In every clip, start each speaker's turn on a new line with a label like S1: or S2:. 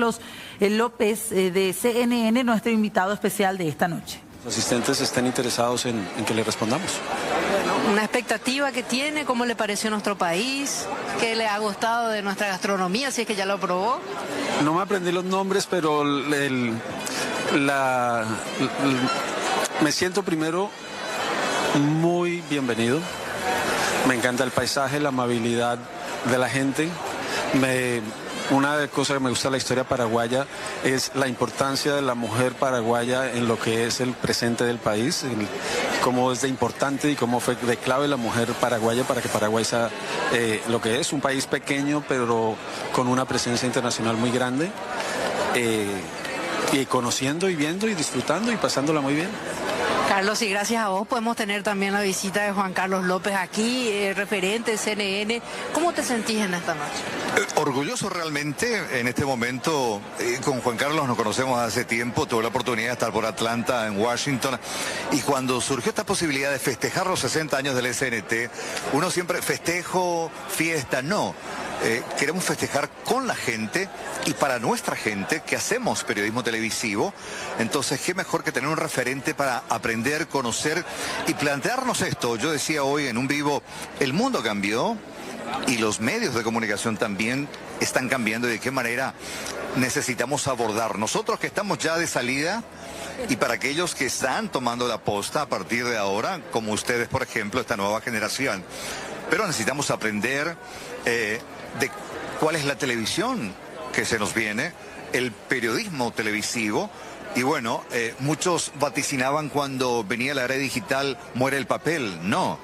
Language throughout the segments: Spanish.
S1: Carlos López de CNN, nuestro invitado especial de esta noche.
S2: Los asistentes están interesados en que le respondamos.
S3: Una expectativa que tiene, ¿cómo le pareció nuestro país? ¿Qué le ha gustado de nuestra gastronomía, si es que ya lo probó?
S2: No me aprendí los nombres, pero me siento primero muy bienvenido. Me encanta el paisaje, la amabilidad de la gente. Una de las cosas que me gusta de la historia paraguaya es la importancia de la mujer paraguaya en lo que es el presente del país, cómo es de importante y cómo fue de clave la mujer paraguaya para que Paraguay sea lo que es, un país pequeño pero con una presencia internacional muy grande, y conociendo y viendo y disfrutando y pasándola muy bien.
S3: Carlos, y gracias a vos podemos tener también la visita de Juan Carlos López aquí, referente de CNN. ¿Cómo te sentís en esta noche?
S4: Orgulloso realmente en este momento. Con Juan Carlos nos conocemos hace tiempo, tuve la oportunidad de estar por Atlanta, en Washington, y cuando surgió esta posibilidad de festejar los 60 años del SNT, uno siempre festejo, fiesta, no. Queremos festejar con la gente y para nuestra gente que hacemos periodismo televisivo. Entonces, qué mejor que tener un referente para aprender, conocer y plantearnos esto. Yo decía hoy en un vivo, el mundo cambió y los medios de comunicación también están cambiando, y de qué manera necesitamos abordar. Nosotros que estamos ya de salida, y para aquellos que están tomando la posta a partir de ahora, como ustedes, por ejemplo, esta nueva generación. Pero necesitamos aprender de cuál es la televisión que se nos viene, el periodismo televisivo. Y bueno, muchos vaticinaban cuando venía la era digital, muere el papel. No.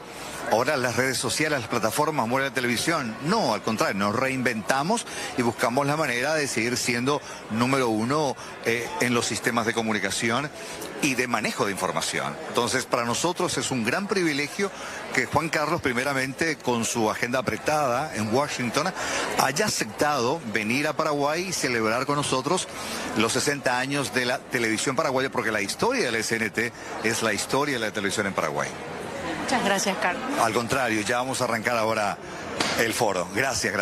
S4: Ahora las redes sociales, las plataformas, muere la televisión. No, al contrario, nos reinventamos y buscamos la manera de seguir siendo número uno en los sistemas de comunicación y de manejo de información. Entonces, para nosotros es un gran privilegio que Juan Carlos, primeramente, con su agenda apretada en Washington, haya aceptado venir a Paraguay y celebrar con nosotros los 60 años de la televisión paraguaya, porque la historia del SNT es la historia de la televisión en Paraguay.
S3: Muchas gracias, Carlos.
S4: Al contrario, ya vamos a arrancar ahora el foro. Gracias.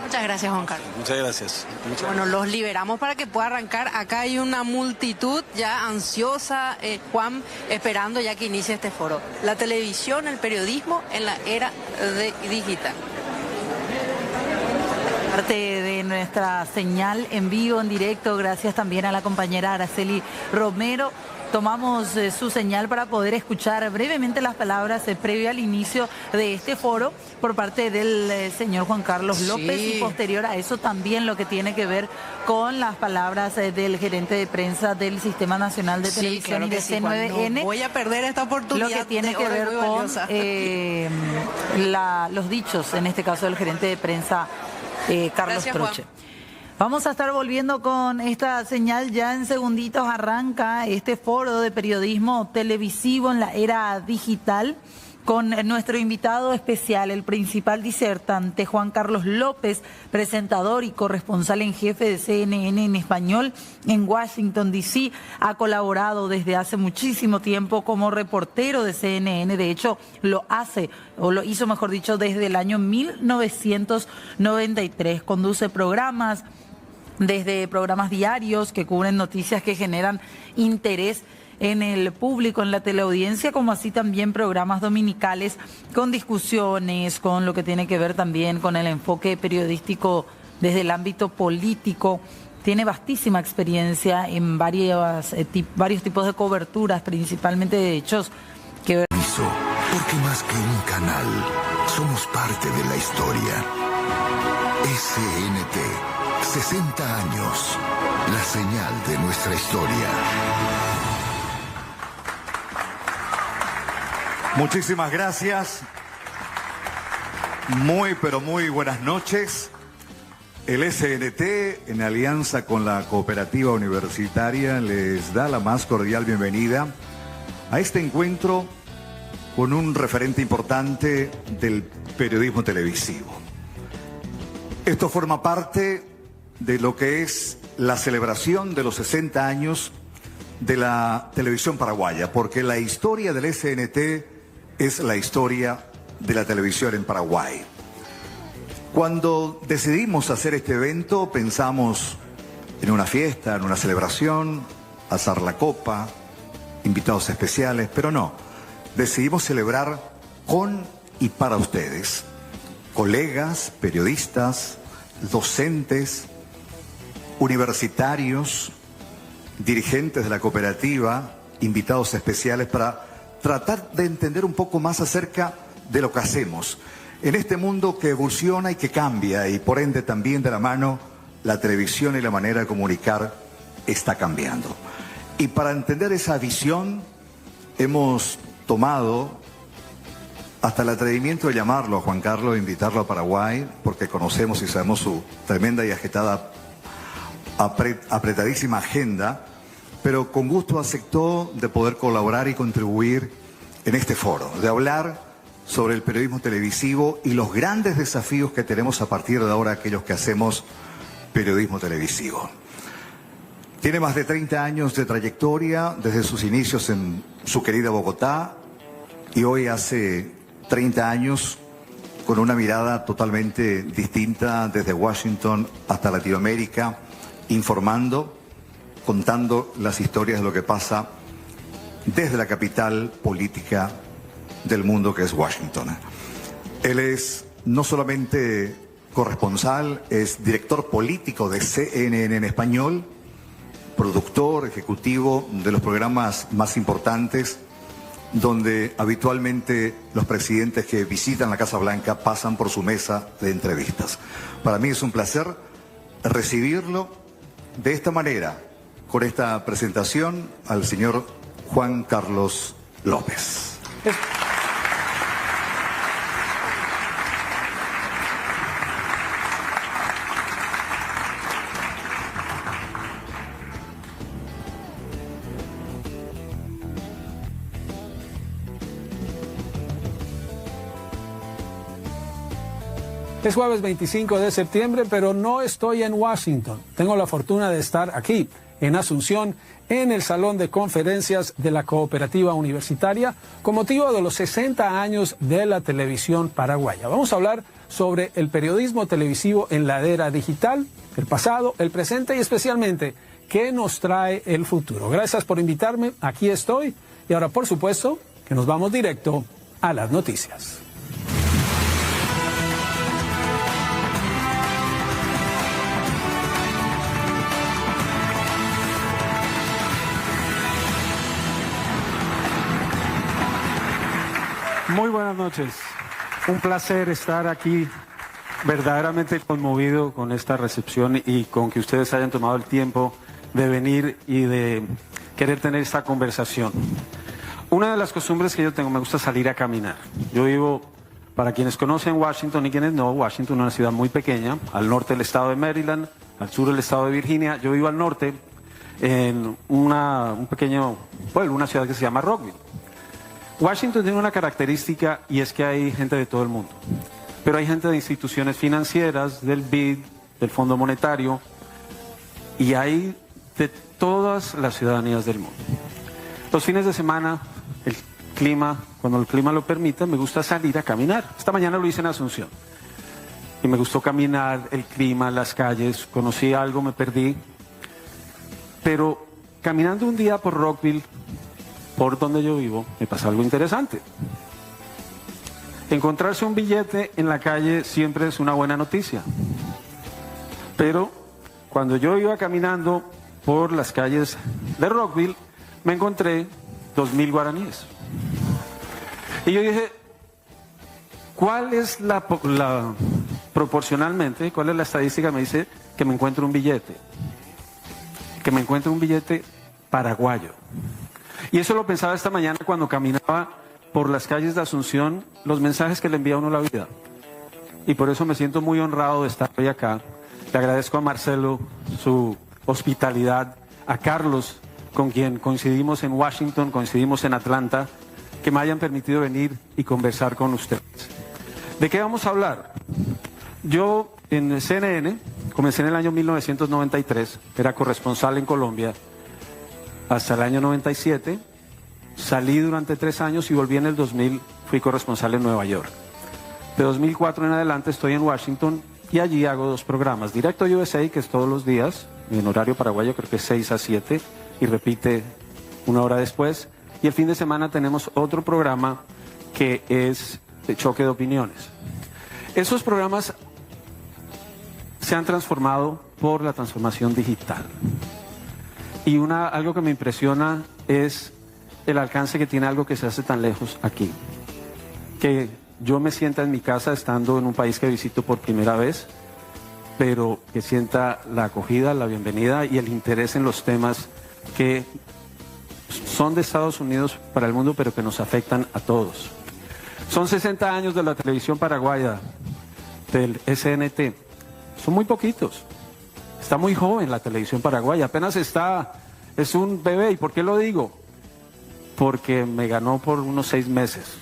S3: Muchas gracias, Juan Carlos.
S2: Muchas gracias.
S3: Bueno, los liberamos para que pueda arrancar. Acá hay una multitud ya ansiosa, Juan, esperando ya que inicie este foro. La televisión, el periodismo en la era digital.
S1: Parte de nuestra señal en vivo, en directo, gracias también a la compañera Araceli Romero. Tomamos su señal para poder escuchar brevemente las palabras previo al inicio de este foro por parte del señor Juan Carlos López, y posterior a eso también lo que tiene que ver con las palabras del gerente de prensa del Sistema Nacional de Televisión y de C9N.
S3: No voy a perder esta oportunidad.
S1: Lo que tiene que ver con los dichos, en este caso del gerente de prensa Carlos Troche. Vamos a estar volviendo con esta señal ya en segunditos. Arranca este foro de periodismo televisivo en la era digital con nuestro invitado especial, el principal disertante Juan Carlos López, presentador y corresponsal en jefe de CNN en español en Washington, D.C. Ha colaborado desde hace muchísimo tiempo como reportero de CNN. De hecho, lo hizo, mejor dicho, desde el año 1993. Conduce programas, desde programas diarios que cubren noticias que generan interés en el público, en la teleaudiencia, como así también programas dominicales con discusiones, con lo que tiene que ver también con el enfoque periodístico desde el ámbito político. Tiene vastísima experiencia en varios tipos de coberturas, principalmente de hechos que ver.
S5: Porque más que un canal, somos parte de la historia. SNT. 60 años, la señal de nuestra historia.
S6: Muchísimas gracias. Pero muy buenas noches. El SNT, en alianza con la Cooperativa Universitaria, les da la más cordial bienvenida a este encuentro con un referente importante del periodismo televisivo. Esto forma parte de lo que es la celebración de los 60 años de la televisión paraguaya, porque la historia del SNT es la historia de la televisión en Paraguay. Cuando decidimos hacer este evento, pensamos en una fiesta, en una celebración, alzar la copa, invitados especiales, pero no. Decidimos celebrar con y para ustedes, colegas, periodistas, docentes, universitarios, dirigentes de la cooperativa, invitados especiales para tratar de entender un poco más acerca de lo que hacemos en este mundo que evoluciona y que cambia, y por ende también de la mano la televisión y la manera de comunicar está cambiando. Y para entender esa visión hemos tomado hasta el atrevimiento de llamarlo a Juan Carlos e invitarlo a Paraguay, porque conocemos y sabemos su tremenda y agitada, apretadísima agenda, pero con gusto aceptó de poder colaborar y contribuir en este foro, de hablar sobre el periodismo televisivo y los grandes desafíos que tenemos a partir de ahora aquellos que hacemos periodismo televisivo. Tiene más de 30 años de trayectoria desde sus inicios en su querida Bogotá, y hoy hace 30 años con una mirada totalmente distinta desde Washington hasta Latinoamérica, informando, contando las historias de lo que pasa desde la capital política del mundo, que es Washington. Él es no solamente corresponsal, es director político de CNN en español, productor ejecutivo de los programas más importantes, donde habitualmente los presidentes que visitan la Casa Blanca pasan por su mesa de entrevistas. Para mí es un placer recibirlo de esta manera, con esta presentación, al señor Juan Carlos López.
S7: Es jueves 25 de septiembre, pero no estoy en Washington. Tengo la fortuna de estar aquí, en Asunción, en el Salón de Conferencias de la Cooperativa Universitaria, con motivo de los 60 años de la televisión paraguaya. Vamos a hablar sobre el periodismo televisivo en la era digital, el pasado, el presente y especialmente qué nos trae el futuro. Gracias por invitarme, aquí estoy. Y ahora, por supuesto, que nos vamos directo a las noticias.
S8: Muy buenas noches. Un placer estar aquí, verdaderamente conmovido con esta recepción y con que ustedes hayan tomado el tiempo de venir y de querer tener esta conversación. Una de las costumbres que yo tengo, me gusta salir a caminar. Yo vivo, para quienes conocen Washington y quienes no, Washington es una ciudad muy pequeña, al norte del estado de Maryland, al sur del estado de Virginia. Yo vivo al norte, en un pequeño pueblo, una ciudad que se llama Rockville. Washington tiene una característica, y es que hay gente de todo el mundo, pero hay gente de instituciones financieras, del BID, del Fondo Monetario, y hay de todas las ciudadanías del mundo. Los fines de semana, el clima, cuando el clima lo permite, me gusta salir a caminar. Esta mañana lo hice en Asunción y me gustó caminar, el clima, las calles, conocí algo, me perdí, pero caminando un día por Rockville, por donde yo vivo, me pasa algo interesante. Encontrarse un billete en la calle siempre es una buena noticia. Pero cuando yo iba caminando por las calles de Rockville, me encontré 2.000 guaraníes. Y yo dije, ¿cuál es proporcionalmente, cuál es la estadística? Me dice que me encuentro un billete. Que me encuentro un billete paraguayo. Y eso lo pensaba esta mañana cuando caminaba por las calles de Asunción, los mensajes que le envía a uno la vida. Y por eso me siento muy honrado de estar hoy acá. Le agradezco a Marcelo su hospitalidad, a Carlos, con quien coincidimos en Washington, coincidimos en Atlanta, que me hayan permitido venir y conversar con ustedes. ¿De qué vamos a hablar? Yo en CNN comencé en el año 1993, era corresponsal en Colombia, hasta el año 97, salí durante 3 años y volví en el 2000, fui corresponsal en Nueva York. De 2004 en adelante estoy en Washington y allí hago 2 programas. Directo USA, que es todos los días, en horario paraguayo, creo que es 6 a 7, y repite una hora después. Y el fin de semana tenemos otro programa que es de choque de opiniones. Esos programas se han transformado por la transformación digital. Y algo que me impresiona es el alcance que tiene algo que se hace tan lejos aquí. Que yo me sienta en mi casa estando en un país que visito por primera vez, pero que sienta la acogida, la bienvenida y el interés en los temas que son de Estados Unidos para el mundo, pero que nos afectan a todos. Son 60 años de la televisión paraguaya, del SNT. Son muy poquitos. Está muy joven la televisión paraguaya, apenas es un bebé. ¿Y por qué lo digo? Porque me ganó por unos 6 meses.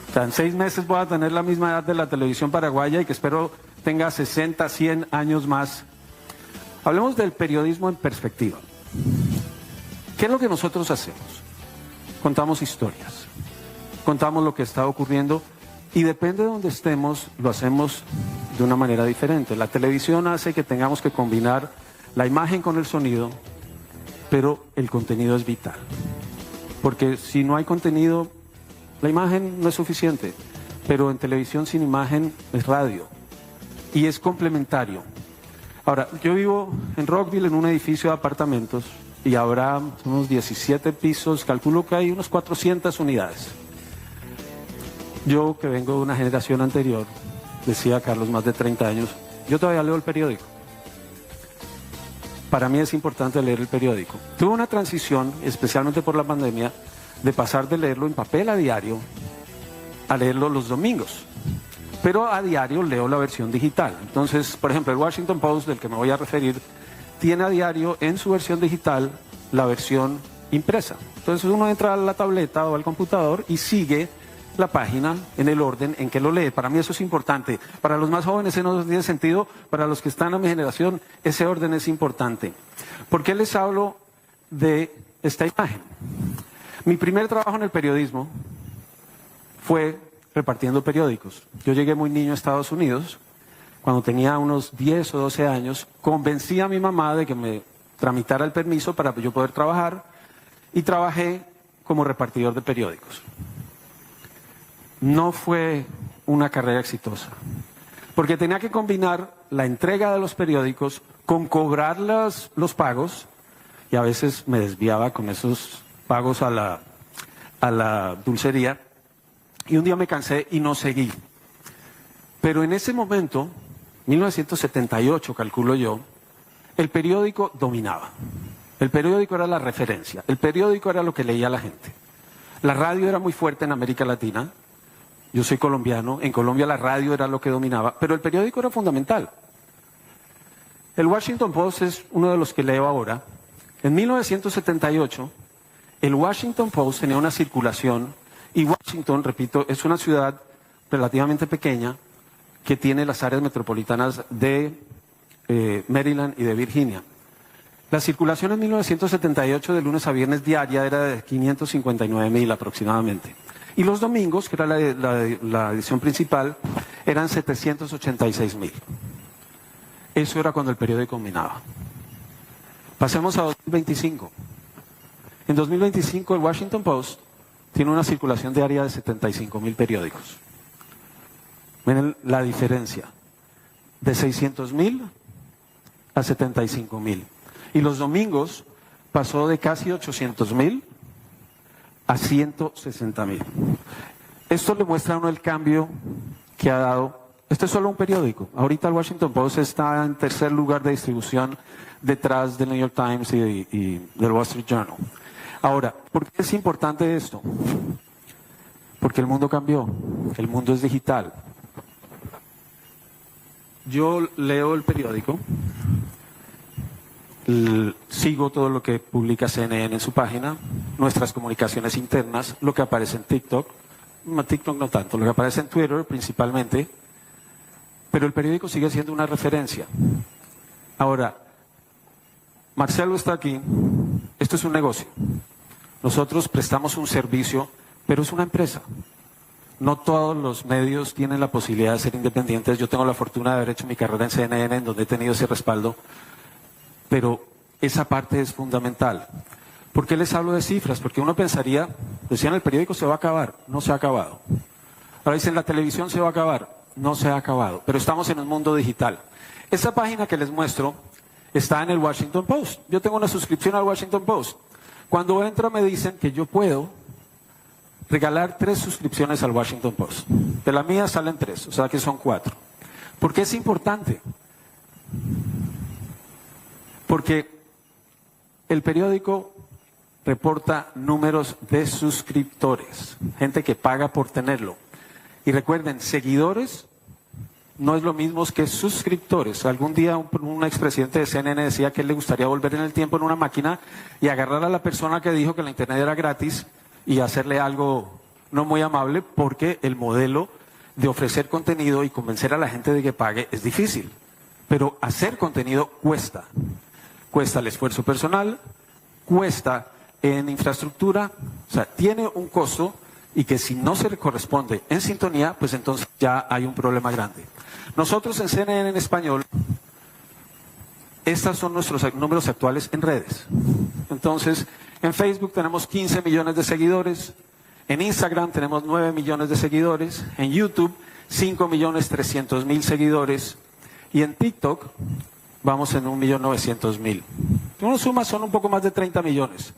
S8: O sea, en 6 meses voy a tener la misma edad de la televisión paraguaya y que espero tenga 60, 100 años más. Hablemos del periodismo en perspectiva. ¿Qué es lo que nosotros hacemos? Contamos historias, contamos lo que está ocurriendo y depende de donde estemos, lo hacemos de una manera diferente. La televisión hace que tengamos que combinar la imagen con el sonido, pero el contenido es vital. Porque si no hay contenido, la imagen no es suficiente, pero en televisión sin imagen es radio y es complementario. Ahora, yo vivo en Rockville en un edificio de apartamentos y habrá unos 17 pisos, calculo que hay unos 400 unidades. Yo, que vengo de una generación anterior, decía Carlos, más de 30 años, yo todavía leo el periódico. Para mí es importante leer el periódico. Tuve una transición, especialmente por la pandemia, de pasar de leerlo en papel a diario a leerlo los domingos. Pero a diario leo la versión digital. Entonces, por ejemplo, el Washington Post, del que me voy a referir, tiene a diario en su versión digital la versión impresa. Entonces uno entra a la tableta o al computador y sigue la página en el orden en que lo lee. Para mí eso es importante. Para los más jóvenes eso no tiene sentido. Para los que están a mi generación, ese orden es importante. ¿Por qué les hablo de esta imagen? Mi primer trabajo en el periodismo fue repartiendo periódicos. Yo llegué muy niño a Estados Unidos. Cuando tenía unos 10 o 12 años, convencí a mi mamá de que me tramitara el permiso para yo poder trabajar y trabajé como repartidor de periódicos. No fue una carrera exitosa, porque tenía que combinar la entrega de los periódicos con cobrar los pagos, y a veces me desviaba con esos pagos a la dulcería, y un día me cansé y no seguí. Pero en ese momento, 1978 calculo yo, el periódico dominaba. El periódico era la referencia, el periódico era lo que leía la gente. La radio era muy fuerte en América Latina. Yo soy colombiano, en Colombia la radio era lo que dominaba, pero el periódico era fundamental. El Washington Post es uno de los que leo ahora. En 1978, el Washington Post tenía una circulación, y Washington, repito, es una ciudad relativamente pequeña que tiene las áreas metropolitanas de Maryland y de Virginia. La circulación en 1978 de lunes a viernes diaria era de 559,000 aproximadamente. Y los domingos, que era la edición principal, eran 786,000. Eso era cuando el periódico dominaba. Pasemos a 2025. En 2025 el Washington Post tiene una circulación diaria de 75,000 periódicos. Miren la diferencia. De 600,000 a 75,000. Y los domingos pasó de casi 800,000 a 160,000. Esto le muestra a uno el cambio que ha dado. Esto es solo un periódico. Ahorita el Washington Post está en tercer lugar de distribución detrás del New York Times y del Wall Street Journal. Ahora, ¿por qué es importante esto? Porque el mundo cambió. El mundo es digital. Yo leo el periódico, sigo todo lo que publica CNN en su página, nuestras comunicaciones internas, lo que aparece en TikTok no tanto, lo que aparece en Twitter principalmente, pero el periódico sigue siendo una referencia. Ahora, Marcelo está aquí, esto es un negocio, nosotros prestamos un servicio, pero es una empresa. No todos los medios tienen la posibilidad de ser independientes. Yo tengo la fortuna de haber hecho mi carrera en CNN, en donde he tenido ese respaldo. pero esa parte es fundamental. ¿Por qué les hablo de cifras? Porque uno pensaría, decían el periódico se va a acabar, no se ha acabado. Ahora dicen la televisión se va a acabar, no se ha acabado, pero estamos en un mundo digital. Esta página que les muestro está en el Washington Post. Yo tengo una suscripción al Washington Post. Cuando entro me dicen que yo puedo regalar 3 suscripciones al Washington Post. De la mía salen 3, o sea que son 4. ¿Por qué es importante? Porque el periódico reporta números de suscriptores, gente que paga por tenerlo. Y recuerden, seguidores no es lo mismo que suscriptores. Algún día un expresidente de CNN decía que él le gustaría volver en el tiempo en una máquina y agarrar a la persona que dijo que la internet era gratis y hacerle algo no muy amable, porque el modelo de ofrecer contenido y convencer a la gente de que pague es difícil. Pero hacer contenido cuesta. Cuesta el esfuerzo personal, cuesta en infraestructura, o sea, tiene un costo, y que si no se corresponde en sintonía, pues entonces ya hay un problema grande. Nosotros en CNN en español, estos son nuestros números actuales en redes. Entonces, en Facebook tenemos 15 millones de seguidores, en Instagram tenemos 9 millones de seguidores, en YouTube 5.300.000 seguidores, y en TikTok vamos en 1.900.000. Uno suma, son un poco más de 30 millones.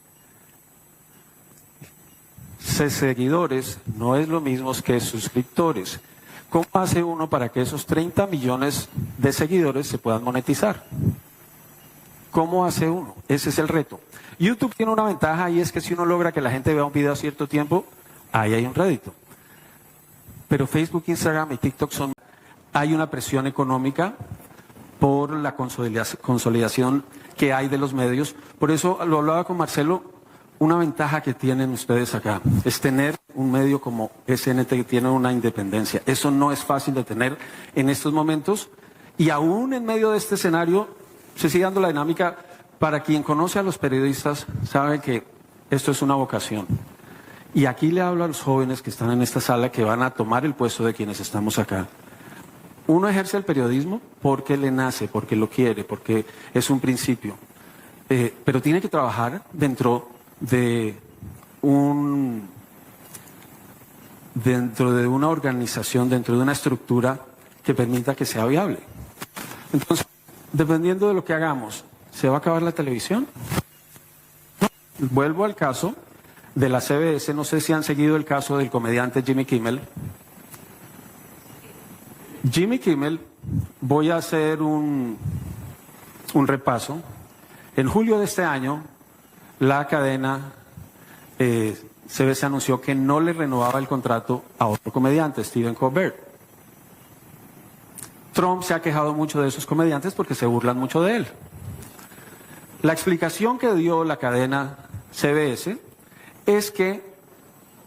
S8: Seguidores no es lo mismo que suscriptores. ¿Cómo hace uno para que esos 30 millones de seguidores se puedan monetizar? ¿Cómo hace uno? Ese es el reto. YouTube tiene una ventaja, y es que si uno logra que la gente vea un video a cierto tiempo, ahí hay un rédito. Pero Facebook, Instagram y TikTok hay una presión económica por la consolidación que hay de los medios. Por eso lo hablaba con Marcelo. Una ventaja que tienen ustedes acá es tener un medio como SNT que tiene una independencia. Eso no es fácil de tener en estos momentos, y aún en medio de este escenario se sigue dando la dinámica. Para quien conoce a los periodistas sabe que esto es una vocación. Y aquí le hablo a los jóvenes que están en esta sala, que van a tomar el puesto de quienes estamos acá. Uno ejerce el periodismo porque le nace, porque lo quiere, porque es un principio. Pero tiene que trabajar dentro de una organización, dentro de una estructura que permita que sea viable. Entonces, dependiendo de lo que hagamos, ¿se va a acabar la televisión? Vuelvo al caso de la CBS. No sé si han seguido el caso del comediante Jimmy Kimmel. Jimmy Kimmel, voy a hacer un repaso. En julio de este año, la cadena CBS anunció que no le renovaba el contrato a otro comediante, Stephen Colbert. Trump se ha quejado mucho de esos comediantes porque se burlan mucho de él. La explicación que dio la cadena CBS es que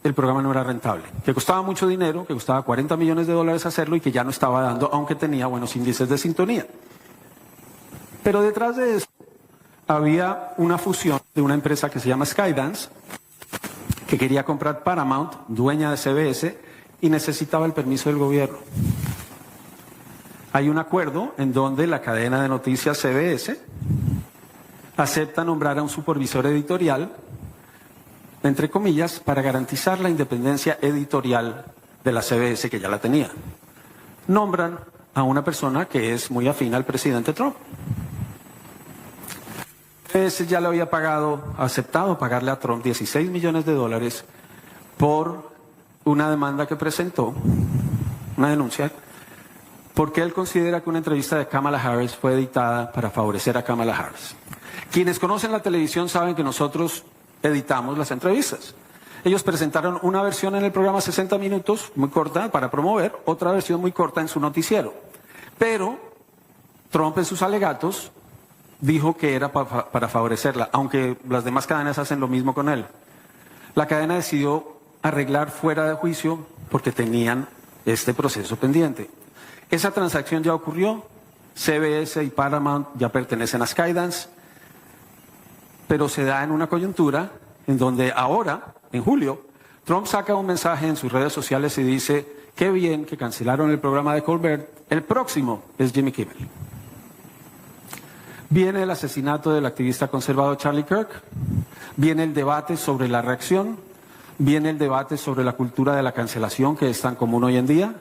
S8: el programa no era rentable, que costaba mucho dinero, que costaba $40 millones hacerlo, y que ya no estaba dando, aunque tenía buenos índices de sintonía. Pero detrás de eso había una fusión de una empresa que se llama Skydance, que quería comprar Paramount, dueña de CBS, y necesitaba el permiso del gobierno. Hay un acuerdo en donde la cadena de noticias CBS acepta nombrar a un supervisor editorial, entre comillas, para garantizar la independencia editorial de la CBS, que ya la tenía. Nombran a una persona que es muy afín al presidente Trump. CBS ya le había aceptado pagarle a Trump $16 millones por una demanda que presentó, una denuncia, porque él considera que una entrevista de Kamala Harris fue editada para favorecer a Kamala Harris. Quienes conocen la televisión saben que nosotros editamos las entrevistas. Ellos presentaron una versión en el programa 60 minutos, muy corta, para promover, otra versión muy corta en su noticiero. Pero Trump, en sus alegatos, dijo que era para favorecerla, aunque las demás cadenas hacen lo mismo con él. La cadena decidió arreglar fuera de juicio porque tenían este proceso pendiente. Esa transacción ya ocurrió. CBS y Paramount ya pertenecen a Skydance, pero se da en una coyuntura en donde ahora, en julio, Trump saca un mensaje en sus redes sociales y dice: qué bien que cancelaron el programa de Colbert, el próximo es Jimmy Kimmel. Viene el asesinato del activista conservador Charlie Kirk, viene el debate sobre la reacción, viene el debate sobre la cultura de la cancelación que es tan común hoy en día,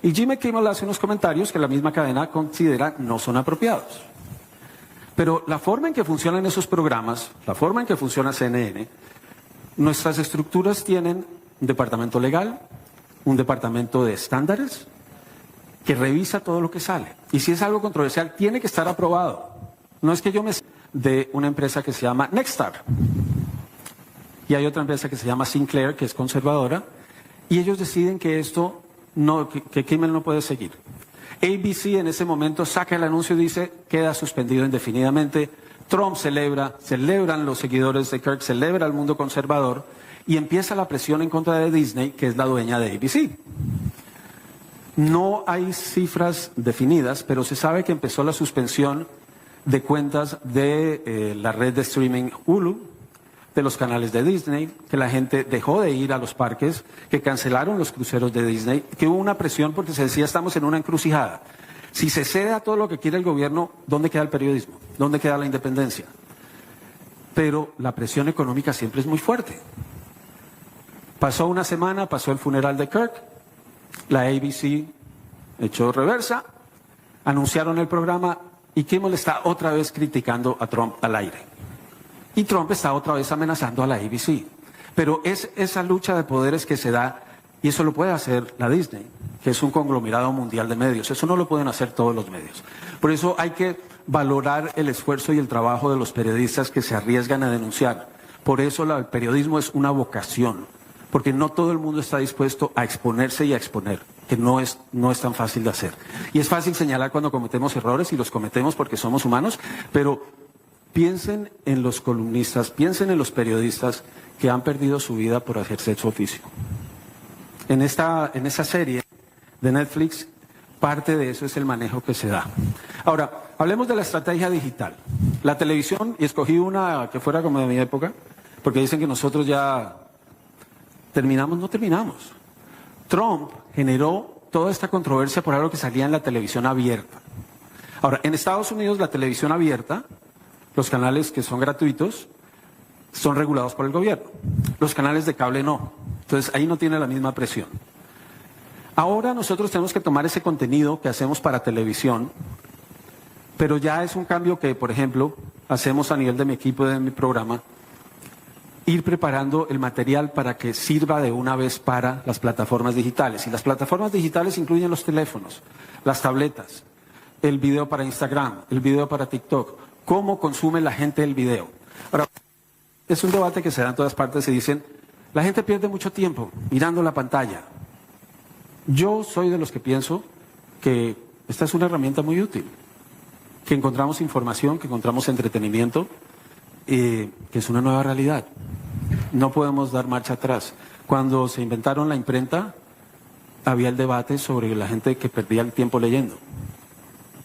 S8: y Jimmy Kimmel hace unos comentarios que la misma cadena considera no son apropiados. Pero la forma en que funcionan esos programas, la forma en que funciona CNN, nuestras estructuras tienen un departamento legal, un departamento de estándares, que revisa todo lo que sale. Y si es algo controversial, tiene que estar aprobado. No es que yo me... de una empresa que se llama Nexstar. Y hay otra empresa que se llama Sinclair, que es conservadora, y ellos deciden que esto no, que Kimmel no puede seguir. ABC en ese momento saca el anuncio y dice, queda suspendido indefinidamente. Trump celebran los seguidores de Kirk, celebra el mundo conservador, y empieza la presión en contra de Disney, que es la dueña de ABC. No hay cifras definidas, pero se sabe que empezó la suspensión de cuentas de la red de streaming Hulu, de los canales de Disney, que la gente dejó de ir a los parques, que cancelaron los cruceros de Disney, que hubo una presión porque se decía estamos en una encrucijada. Si se cede a todo lo que quiere el gobierno, ¿dónde queda el periodismo? ¿Dónde queda la independencia? Pero la presión económica siempre es muy fuerte. Pasó una semana, pasó el funeral de Kirk, la ABC echó reversa, anunciaron el programa y Kimmel está otra vez criticando a Trump al aire. Y Trump está otra vez amenazando a la ABC. Pero es esa lucha de poderes que se da, y eso lo puede hacer la Disney, que es un conglomerado mundial de medios. Eso no lo pueden hacer todos los medios. Por eso hay que valorar el esfuerzo y el trabajo de los periodistas que se arriesgan a denunciar. Por eso el periodismo es una vocación, porque no todo el mundo está dispuesto a exponerse y a exponer, que no es tan fácil de hacer. Y es fácil señalar cuando cometemos errores, y los cometemos porque somos humanos, pero piensen en los columnistas, piensen en los periodistas que han perdido su vida por ejercer su oficio. En esa serie de Netflix, parte de eso es el manejo que se da. Ahora, hablemos de la estrategia digital. La televisión, y escogí una que fuera como de mi época, porque dicen que nosotros ya terminamos, no terminamos. Trump generó toda esta controversia por algo que salía en la televisión abierta. Ahora, en Estados Unidos la televisión abierta, los canales que son gratuitos, son regulados por el gobierno. Los canales de cable no. Entonces ahí no tiene la misma presión. Ahora nosotros tenemos que tomar ese contenido que hacemos para televisión, pero ya es un cambio que, por ejemplo, hacemos a nivel de mi equipo, de mi programa, ir preparando el material para que sirva de una vez para las plataformas digitales. Y las plataformas digitales incluyen los teléfonos, las tabletas, el video para Instagram, el video para TikTok. ¿Cómo consume la gente el video? Ahora, es un debate que se da en todas partes y dicen, la gente pierde mucho tiempo mirando la pantalla. Yo soy de los que pienso que esta es una herramienta muy útil, que encontramos información, que encontramos entretenimiento, que es una nueva realidad. No podemos dar marcha atrás. Cuando se inventaron la imprenta, había el debate sobre la gente que perdía el tiempo leyendo.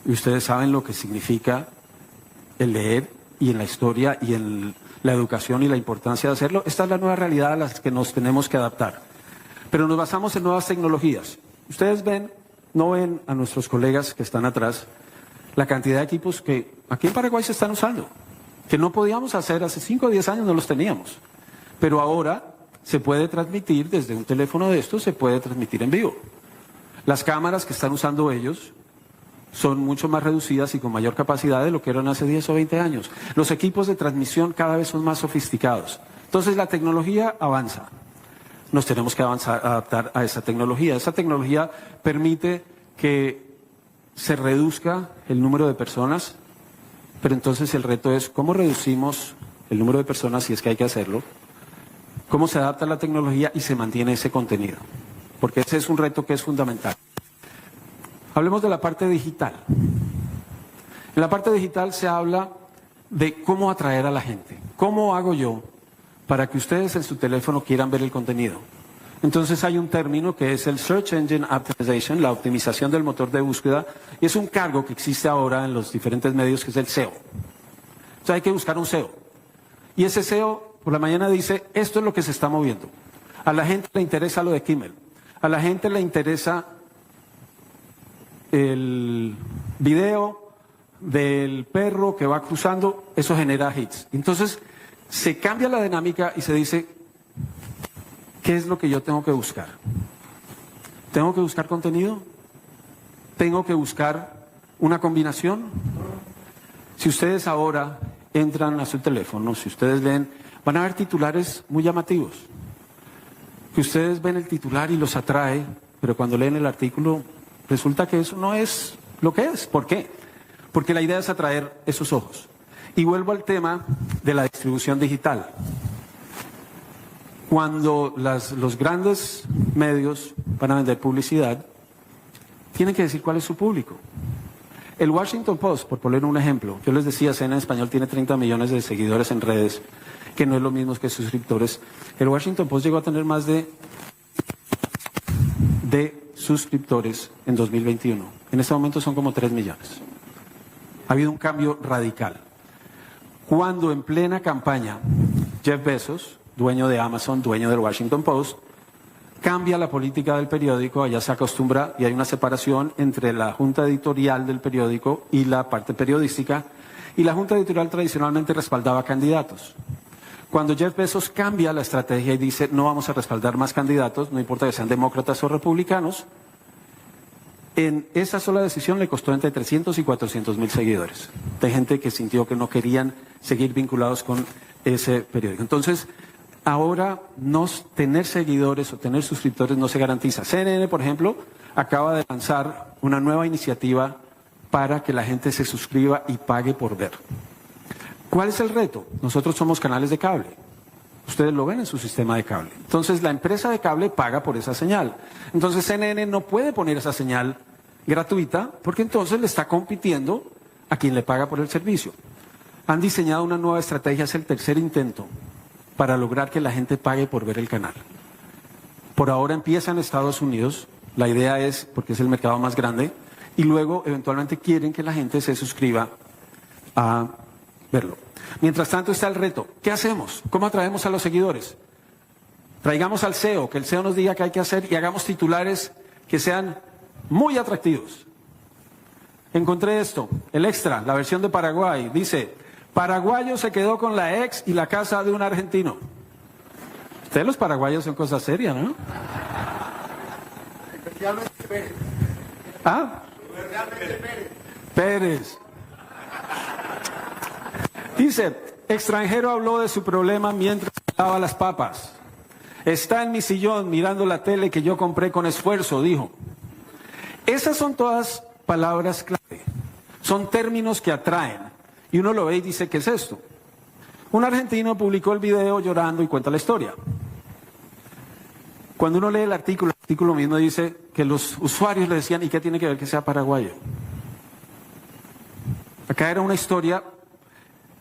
S8: Y ustedes saben lo que significa el leer, y en la historia y en la educación y la importancia de hacerlo. Esta es la nueva realidad a la que nos tenemos que adaptar. Pero nos basamos en nuevas tecnologías. Ustedes no ven a nuestros colegas que están atrás, la cantidad de equipos que aquí en Paraguay se están usando, que no podíamos hacer hace 5 o 10 años, no los teníamos. Pero ahora se puede transmitir desde un teléfono de estos, se puede transmitir en vivo. Las cámaras que están usando ellos son mucho más reducidas y con mayor capacidad de lo que eran hace 10 o 20 años. Los equipos de transmisión cada vez son más sofisticados. Entonces la tecnología avanza. Nos tenemos que adaptar a esa tecnología. Esa tecnología permite que se reduzca el número de personas, pero entonces el reto es cómo reducimos el número de personas, si es que hay que hacerlo, cómo se adapta la tecnología y se mantiene ese contenido. Porque ese es un reto que es fundamental. Hablemos de la parte digital. En la parte digital se habla de cómo atraer a la gente. ¿Cómo hago yo para que ustedes en su teléfono quieran ver el contenido? Entonces hay un término que es el Search Engine Optimization, la optimización del motor de búsqueda, y es un cargo que existe ahora en los diferentes medios, que es el SEO. Entonces hay que buscar un SEO. Y ese SEO por la mañana dice, esto es lo que se está moviendo. A la gente le interesa lo de Kimmel. A la gente le interesa el video del perro que va cruzando, eso genera hits. Entonces, se cambia la dinámica y se dice, ¿qué es lo que yo tengo que buscar? ¿Tengo que buscar contenido? ¿Tengo que buscar una combinación? Si ustedes ahora entran a su teléfono, si ustedes leen, van a ver titulares muy llamativos. Que ustedes ven el titular y los atrae, pero cuando leen el artículo, resulta que eso no es lo que es. ¿Por qué? Porque la idea es atraer esos ojos. Y vuelvo al tema de la distribución digital. Cuando los grandes medios van a vender publicidad, tienen que decir cuál es su público. El Washington Post, por poner un ejemplo, yo les decía, CNN en español tiene 30 millones de seguidores en redes, que no es lo mismo que suscriptores. El Washington Post llegó a tener más de suscriptores en 2021. En este momento son como 3 millones. Ha habido un cambio radical. Cuando en plena campaña Jeff Bezos, dueño de Amazon, dueño del Washington Post, cambia la política del periódico, allá se acostumbra y hay una separación entre la junta editorial del periódico y la parte periodística, y la junta editorial tradicionalmente respaldaba candidatos. Cuando Jeff Bezos cambia la estrategia y dice no vamos a respaldar más candidatos, no importa que sean demócratas o republicanos, en esa sola decisión le costó entre 300 y 400 mil seguidores, de gente que sintió que no querían seguir vinculados con ese periódico. Entonces, ahora no tener seguidores o tener suscriptores no se garantiza. CNN, por ejemplo, acaba de lanzar una nueva iniciativa para que la gente se suscriba y pague por ver. ¿Cuál es el reto? Nosotros somos canales de cable. Ustedes lo ven en su sistema de cable. Entonces la empresa de cable paga por esa señal. Entonces CNN no puede poner esa señal gratuita porque entonces le está compitiendo a quien le paga por el servicio. Han diseñado una nueva estrategia, es el tercer intento para lograr que la gente pague por ver el canal. Por ahora empieza en Estados Unidos, la idea es, porque es el mercado más grande, y luego eventualmente quieren que la gente se suscriba a verlo. Mientras tanto está el reto. ¿Qué hacemos? ¿Cómo atraemos a los seguidores? Traigamos al CEO, que el CEO nos diga qué hay que hacer y hagamos titulares que sean muy atractivos. Encontré esto, el extra, la versión de Paraguay, dice: paraguayo se quedó con la ex y la casa de un argentino. Ustedes los paraguayos son cosa seria, ¿no? Especialmente Pérez. ¿Ah? Pérez. Dice, extranjero habló de su problema mientras lava las papas. Está en mi sillón mirando la tele que yo compré con esfuerzo, dijo. Esas son todas palabras clave. Son términos que atraen. Y uno lo ve y dice, ¿qué es esto? Un argentino publicó el video llorando y cuenta la historia. Cuando uno lee el artículo mismo dice que los usuarios le decían, ¿y qué tiene que ver que sea paraguayo? Acá era una historia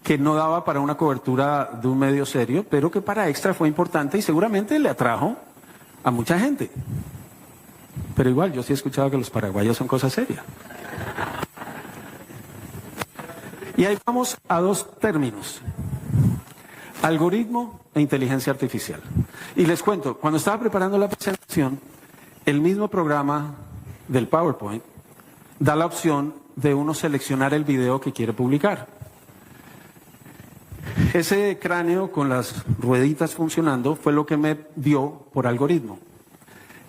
S8: que no daba para una cobertura de un medio serio, pero que para Extra fue importante y seguramente le atrajo a mucha gente. Pero igual, yo sí he escuchado que los paraguayos son cosa seria. Y ahí vamos a dos términos: algoritmo e inteligencia artificial. Y les cuento, cuando estaba preparando la presentación, el mismo programa del PowerPoint da la opción de uno seleccionar el video que quiere publicar. Ese cráneo con las rueditas funcionando fue lo que me dio por algoritmo.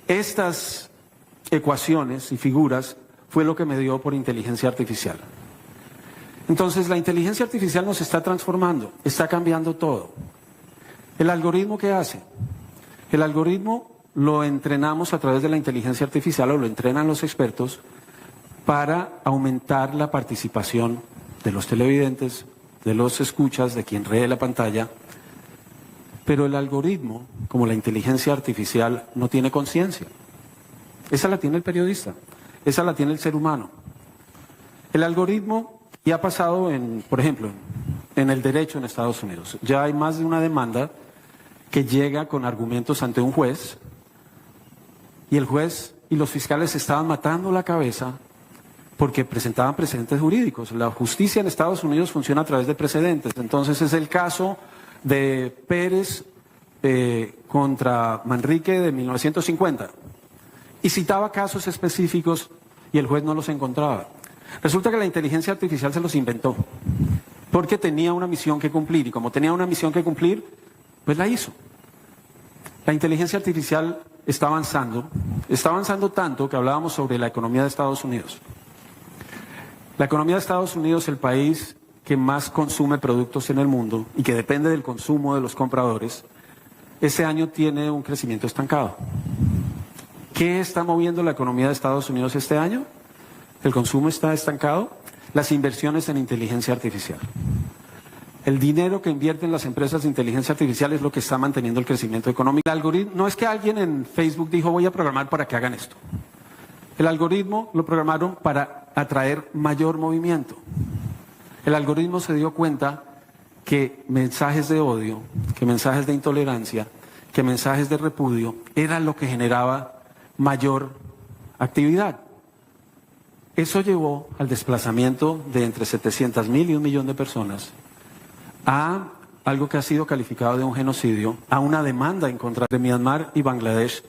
S8: Estas ecuaciones y figuras fue lo que me dio por inteligencia artificial. Entonces la inteligencia artificial nos está transformando, está cambiando todo. ¿El algoritmo qué hace? El algoritmo lo entrenamos a través de la inteligencia artificial, o lo entrenan los expertos, para aumentar la participación de los televidentes, de los escuchas, de quien lee la pantalla. Pero el algoritmo, como la inteligencia artificial, no tiene conciencia. Esa la tiene el periodista, esa la tiene el ser humano. El algoritmo ya ha pasado, por ejemplo, en el derecho en Estados Unidos. Ya hay más de una demanda que llega con argumentos ante un juez, y el juez y los fiscales estaban matando la cabeza porque presentaban precedentes jurídicos. La justicia en Estados Unidos funciona a través de precedentes. Entonces es el caso de Pérez contra Manrique de 1950. Y citaba casos específicos y el juez no los encontraba. Resulta que la inteligencia artificial se los inventó porque tenía una misión que cumplir, y como tenía una misión que cumplir, pues la hizo. La inteligencia artificial está avanzando tanto que hablábamos sobre la economía de Estados Unidos. La economía de Estados Unidos, el país que más consume productos en el mundo y que depende del consumo de los compradores, ese año tiene un crecimiento estancado. ¿Qué está moviendo la economía de Estados Unidos este año? El consumo está estancado, las inversiones en inteligencia artificial. El dinero que invierten las empresas de inteligencia artificial es lo que está manteniendo el crecimiento económico. El algoritmo, no es que alguien en Facebook dijo voy a programar para que hagan esto. El algoritmo lo programaron para atraer mayor movimiento. El algoritmo se dio cuenta que mensajes de odio, que mensajes de intolerancia, que mensajes de repudio eran lo que generaba mayor actividad. Eso llevó al desplazamiento de entre 700.000 y 1 millón de personas a algo que ha sido calificado de un genocidio, a una demanda en contra de Myanmar y Bangladesh,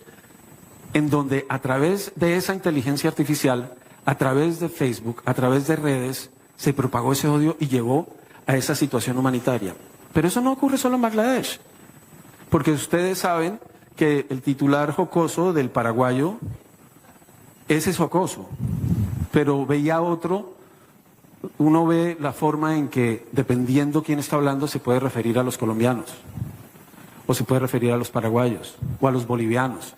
S8: en donde a través de esa inteligencia artificial, a través de Facebook, a través de redes, se propagó ese odio y llevó a esa situación humanitaria. Pero eso no ocurre solo en Bangladesh, porque ustedes saben que el titular jocoso del paraguayo, ese es jocoso, pero veía otro, uno ve la forma en que, dependiendo quién está hablando, se puede referir a los colombianos, o se puede referir a los paraguayos, o a los bolivianos.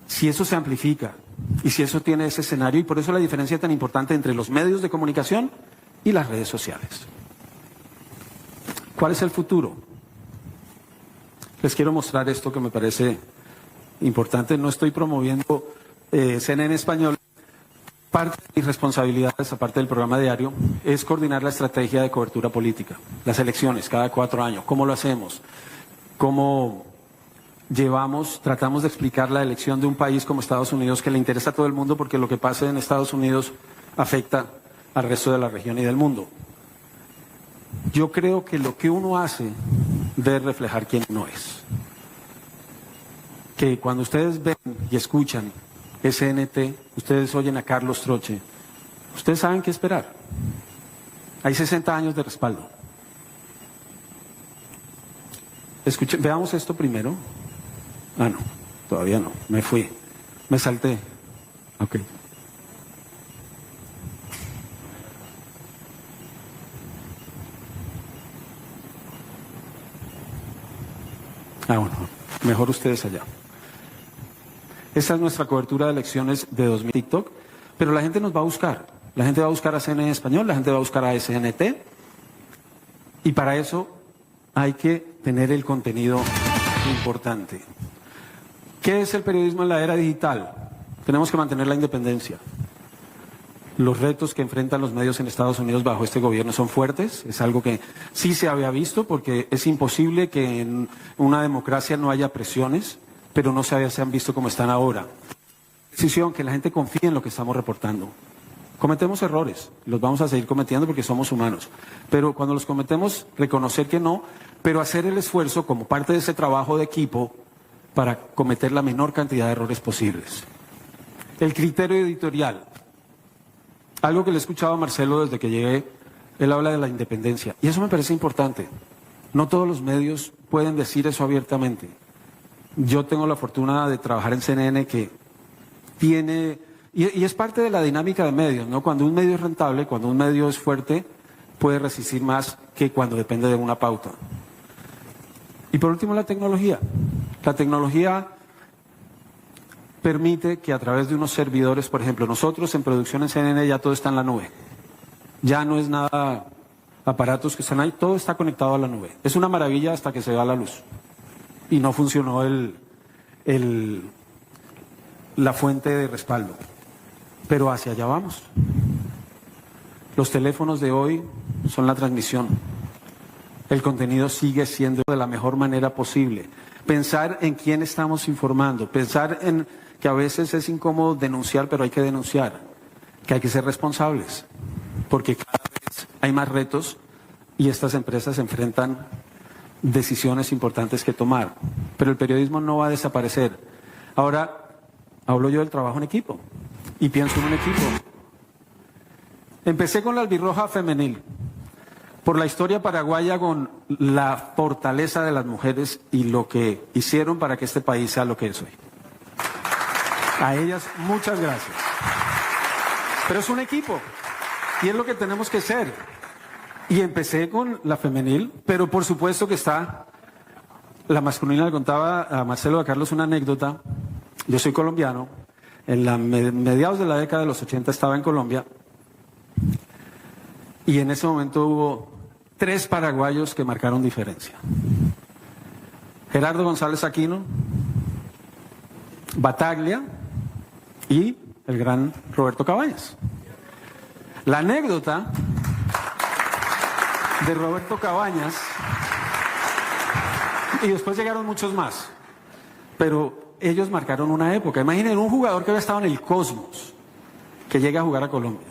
S8: Si eso se amplifica, y si eso tiene ese escenario, y por eso la diferencia tan importante entre los medios de comunicación y las redes sociales. ¿Cuál es el futuro? Les quiero mostrar esto que me parece importante. No estoy promoviendo CNN Español. Parte de mis responsabilidades, aparte del programa diario, es coordinar la estrategia de cobertura política. Las elecciones, cada 4 años. ¿Cómo lo hacemos? ¿Cómo tratamos de explicar la elección de un país como Estados Unidos, que le interesa a todo el mundo porque lo que pasa en Estados Unidos afecta al resto de la región y del mundo? Yo creo que lo que uno hace debe reflejar quién uno es. Que cuando ustedes ven y escuchan SNT, ustedes oyen a Carlos Troche, ustedes saben qué esperar. Hay 60 años de respaldo. Escuchen, veamos esto primero. Ah, no, todavía no, me fui, me salté. Ok. Ah, bueno, mejor ustedes allá. Esta es nuestra cobertura de elecciones de 2000 TikTok, pero la gente nos va a buscar. La gente va a buscar a CNN Español, la gente va a buscar a SNT, y para eso hay que tener el contenido importante. ¿Qué es el periodismo en la era digital? Tenemos que mantener la independencia. Los retos que enfrentan los medios en Estados Unidos bajo este gobierno son fuertes, es algo que sí se había visto, porque es imposible que en una democracia no haya presiones, pero no se han visto como están ahora. Decisión que la gente confíe en lo que estamos reportando. Cometemos errores, los vamos a seguir cometiendo porque somos humanos, pero cuando los cometemos, reconocer que no, pero hacer el esfuerzo como parte de ese trabajo de equipo para cometer la menor cantidad de errores posibles. El criterio editorial. Algo que le he escuchado a Marcelo desde que llegué, él habla de la independencia, y eso me parece importante. No todos los medios pueden decir eso abiertamente. Yo tengo la fortuna de trabajar en CNN, que tiene, y es parte de la dinámica de medios, ¿no? Cuando un medio es rentable, cuando un medio es fuerte, puede resistir más que cuando depende de una pauta. Y por último, la tecnología. La tecnología permite que a través de unos servidores, por ejemplo, nosotros en producción en CNN ya todo está en la nube. Ya no es nada aparatos que están ahí, todo está conectado a la nube. Es una maravilla hasta que se va la luz. Y no funcionó la fuente de respaldo. Pero hacia allá vamos. Los teléfonos de hoy son la transmisión. El contenido sigue siendo de la mejor manera posible. Pensar en quién estamos informando, pensar en que a veces es incómodo denunciar, pero hay que denunciar, que hay que ser responsables, porque cada vez hay más retos y estas empresas enfrentan decisiones importantes que tomar. Pero el periodismo no va a desaparecer. Ahora, hablo yo del trabajo en equipo y pienso en un equipo. Empecé con la albirroja femenil, por la historia paraguaya con la fortaleza de las mujeres y lo que hicieron para que este país sea lo que es hoy. A ellas, muchas gracias. Pero es un equipo, y es lo que tenemos que ser. Y empecé con la femenil, pero por supuesto que está la masculina. Le contaba a Marcelo, a Carlos, una anécdota. Yo soy colombiano, en mediados de la década de los 80 estaba en Colombia, y en ese momento hubo 3 paraguayos que marcaron diferencia. Gerardo González Aquino, Bataglia y el gran Roberto Cabañas. La anécdota de Roberto Cabañas, y después llegaron muchos más, pero ellos marcaron una época. Imaginen un jugador que había estado en el Cosmos, que llega a jugar a Colombia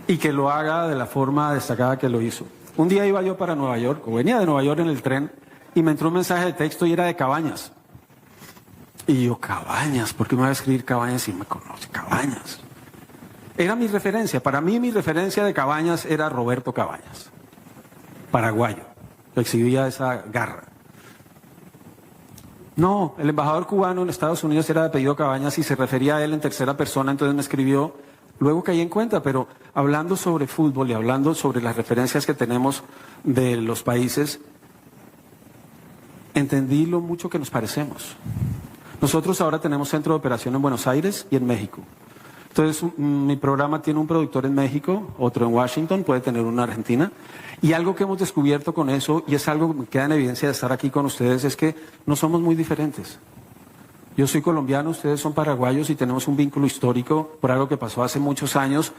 S8: y que lo haga de la forma destacada que lo hizo. Un día iba yo para Nueva York, o venía de Nueva York en el tren, y me entró un mensaje de texto y era de Cabañas. Y yo, Cabañas, ¿por qué me va a escribir Cabañas si me conoce? Cabañas. Era mi referencia. Para mí mi referencia de Cabañas era Roberto Cabañas, paraguayo. Exhibía esa garra. No, el embajador cubano en Estados Unidos era de apellido Cabañas y se refería a él en tercera persona, entonces me escribió. Luego caí en cuenta, pero hablando sobre fútbol y hablando sobre las referencias que tenemos de los países, entendí lo mucho que nos parecemos. Nosotros ahora tenemos centro de operación en Buenos Aires y en México. Entonces, mi programa tiene un productor en México, otro en Washington, puede tener uno en Argentina. Y algo que hemos descubierto con eso, y es algo que me queda en evidencia de estar aquí con ustedes, es que no somos muy diferentes. Yo soy colombiano, ustedes son paraguayos y tenemos un vínculo histórico por algo que pasó hace muchos años,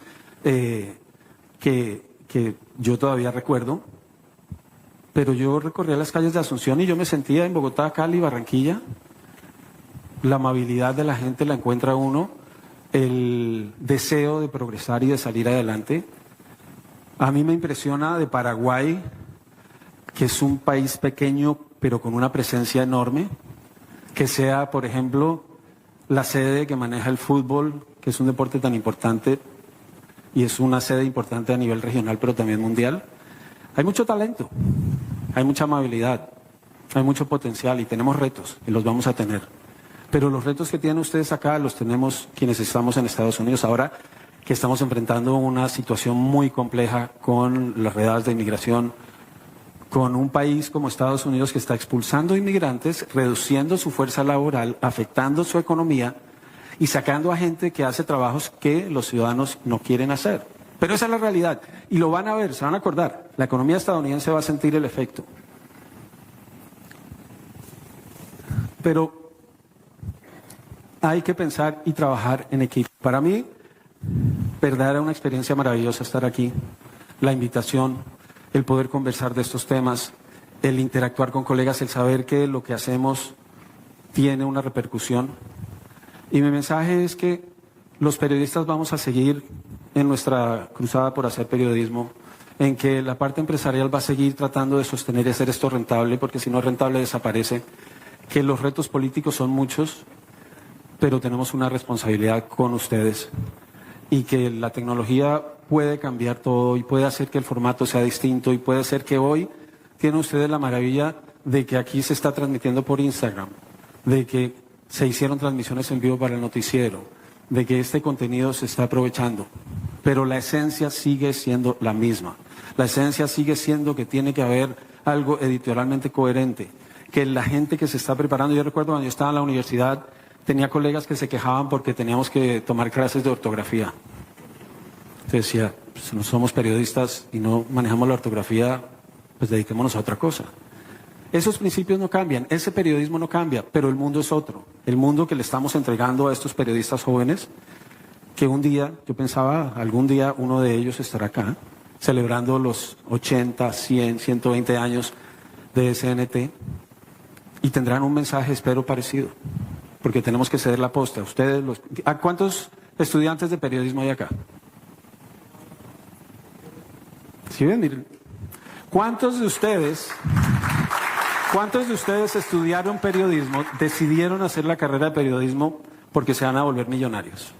S8: que yo todavía recuerdo. Pero yo recorría las calles de Asunción y yo me sentía en Bogotá, Cali, Barranquilla. La amabilidad de la gente la encuentra uno, el deseo de progresar y de salir adelante. A mí me impresiona de Paraguay, que es un país pequeño pero con una presencia enorme, que sea, por ejemplo, la sede que maneja el fútbol, que es un deporte tan importante y es una sede importante a nivel regional pero también mundial. Hay mucho talento, hay mucha amabilidad, hay mucho potencial y tenemos retos y los vamos a tener. Pero los retos que tienen ustedes acá los tenemos quienes estamos en Estados Unidos ahora, que estamos enfrentando una situación muy compleja con las redadas de inmigración, con un país como Estados Unidos que está expulsando inmigrantes, reduciendo su fuerza laboral, afectando su economía y sacando a gente que hace trabajos que los ciudadanos no quieren hacer. Pero esa es la realidad. Y lo van a ver, se van a acordar. La economía estadounidense va a sentir el efecto. Pero hay que pensar y trabajar en equipo. Para mí, verdad, era una experiencia maravillosa estar aquí. La invitación, el poder conversar de estos temas, el interactuar con colegas, el saber que lo que hacemos tiene una repercusión. Y mi mensaje es que los periodistas vamos a seguir en nuestra cruzada por hacer periodismo, en que la parte empresarial va a seguir tratando de sostener y hacer esto rentable, porque si no es rentable desaparece, que los retos políticos son muchos, pero tenemos una responsabilidad con ustedes y que la tecnología puede cambiar todo y puede hacer que el formato sea distinto y puede ser que hoy tienen ustedes la maravilla de que aquí se está transmitiendo por Instagram, de que se hicieron transmisiones en vivo para el noticiero, de que este contenido se está aprovechando, pero la esencia sigue siendo la misma. La esencia sigue siendo que tiene que haber algo editorialmente coherente, que la gente que se está preparando, yo recuerdo cuando yo estaba en la universidad, tenía colegas que se quejaban porque teníamos que tomar clases de ortografía. Entonces decía, pues no somos periodistas y no manejamos la ortografía, pues dediquémonos a otra cosa. Esos principios no cambian, ese periodismo no cambia, pero el mundo es otro. El mundo que le estamos entregando a estos periodistas jóvenes, que un día, yo pensaba, algún día uno de ellos estará acá, celebrando los 80, 100, 120 años de SNT, y tendrán un mensaje, espero, parecido. Porque tenemos que ceder la posta. Ustedes, ¿a cuántos estudiantes de periodismo hay acá? ¿Sí ven? Miren. ¿Cuántos de ustedes estudiaron periodismo, decidieron hacer la carrera de periodismo porque se van a volver millonarios?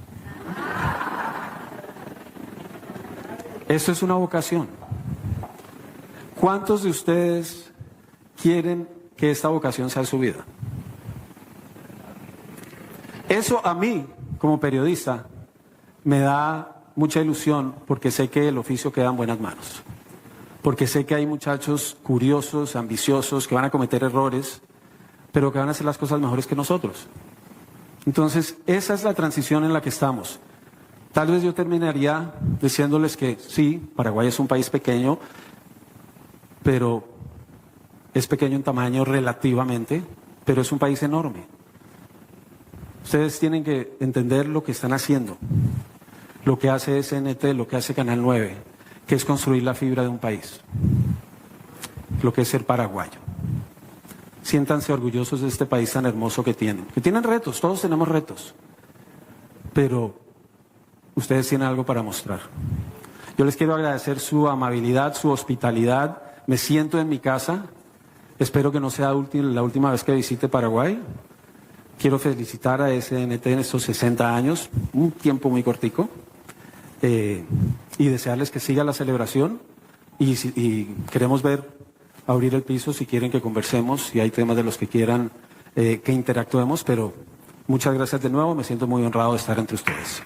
S8: Esto es una vocación. ¿Cuántos de ustedes quieren que esta vocación sea su vida? Eso a mí, como periodista, me da mucha ilusión porque sé que el oficio queda en buenas manos. Porque sé que hay muchachos curiosos, ambiciosos, que van a cometer errores, pero que van a hacer las cosas mejores que nosotros. Entonces, esa es la transición en la que estamos. Tal vez yo terminaría diciéndoles que sí, Paraguay es un país pequeño, pero es pequeño en tamaño relativamente, pero es un país enorme. Ustedes tienen que entender lo que están haciendo, lo que hace SNT, lo que hace Canal 9, que es construir la fibra de un país, lo que es ser paraguayo. Siéntanse orgullosos de este país tan hermoso que tienen retos, todos tenemos retos, pero ustedes tienen algo para mostrar. Yo les quiero agradecer su amabilidad, su hospitalidad. Me siento en mi casa. Espero que no sea la última vez que visite Paraguay. Quiero felicitar a SNT en estos 60 años, un tiempo muy cortico, y desearles que siga la celebración. Y queremos abrir el piso si quieren que conversemos, si hay temas de los que quieran que interactuemos, pero muchas gracias de nuevo. Me siento muy honrado de estar entre ustedes.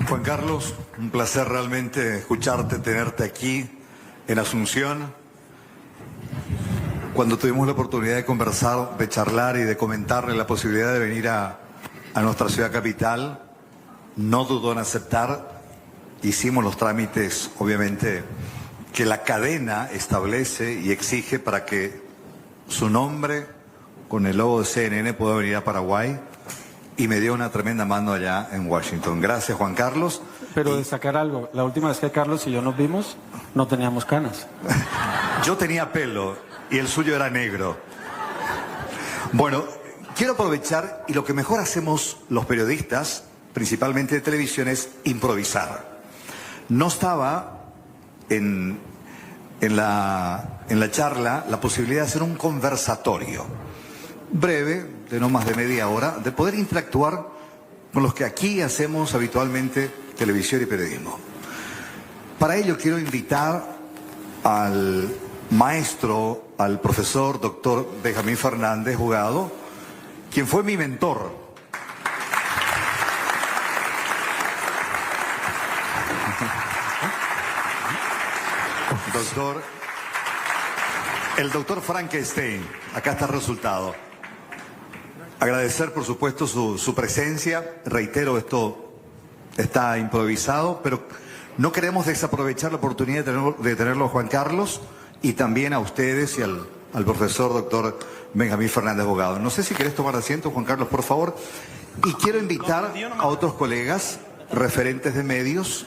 S4: Juan Carlos, un placer realmente escucharte, tenerte aquí en Asunción. Cuando tuvimos la oportunidad de conversar, de charlar y de comentarle la posibilidad de venir a nuestra ciudad capital, no dudó en aceptar. Hicimos los trámites, obviamente, que la cadena establece y exige para que su nombre, con el logo de CNN, pueda venir a Paraguay. Y me dio una tremenda mano allá en Washington. Gracias, Juan Carlos.
S8: Pero destacar algo, la última vez que Carlos y yo nos vimos, no teníamos canas.
S4: Yo tenía pelo y el suyo era negro. Bueno, quiero aprovechar, y lo que mejor hacemos los periodistas, principalmente de televisión, es improvisar. No estaba en la charla la posibilidad de hacer un conversatorio breve, de no más de media hora, de poder interactuar con los que aquí hacemos habitualmente televisión y periodismo. Para ello quiero invitar al maestro, al profesor doctor Benjamín Fernández Jugado, quien fue mi mentor. El doctor Frankenstein, acá está el resultado. Agradecer, por supuesto, su presencia. Reitero, esto está improvisado, pero no queremos desaprovechar la oportunidad de tenerlo a Juan Carlos y también a ustedes y al profesor doctor Benjamín Fernández Jugado. No sé si querés tomar asiento, Juan Carlos, por favor. Y quiero invitar a otros colegas referentes de medios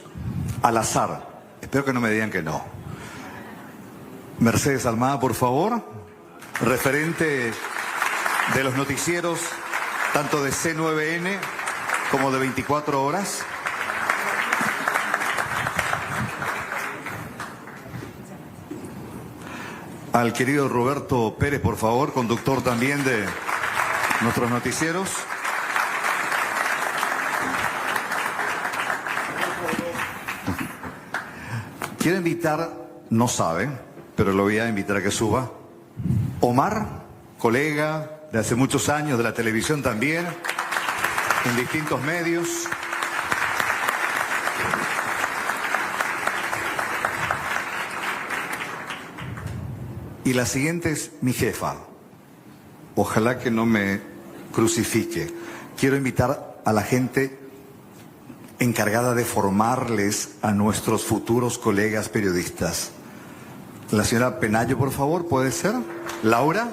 S4: al azar. Espero que no me digan que no. Mercedes Almada, por favor, referente de los noticieros, tanto de C9N como de 24 horas. Al querido Roberto Pérez, por favor, conductor también de nuestros noticieros. Quiero invitar, no sabe, pero lo voy a invitar a que suba, Omar, colega de hace muchos años de la televisión también, en distintos medios. Y la siguiente es mi jefa. Ojalá que no me crucifique. Quiero invitar a la gente encargada de formarles a nuestros futuros colegas periodistas. La señora Penayo, por favor, ¿puede ser? Laura,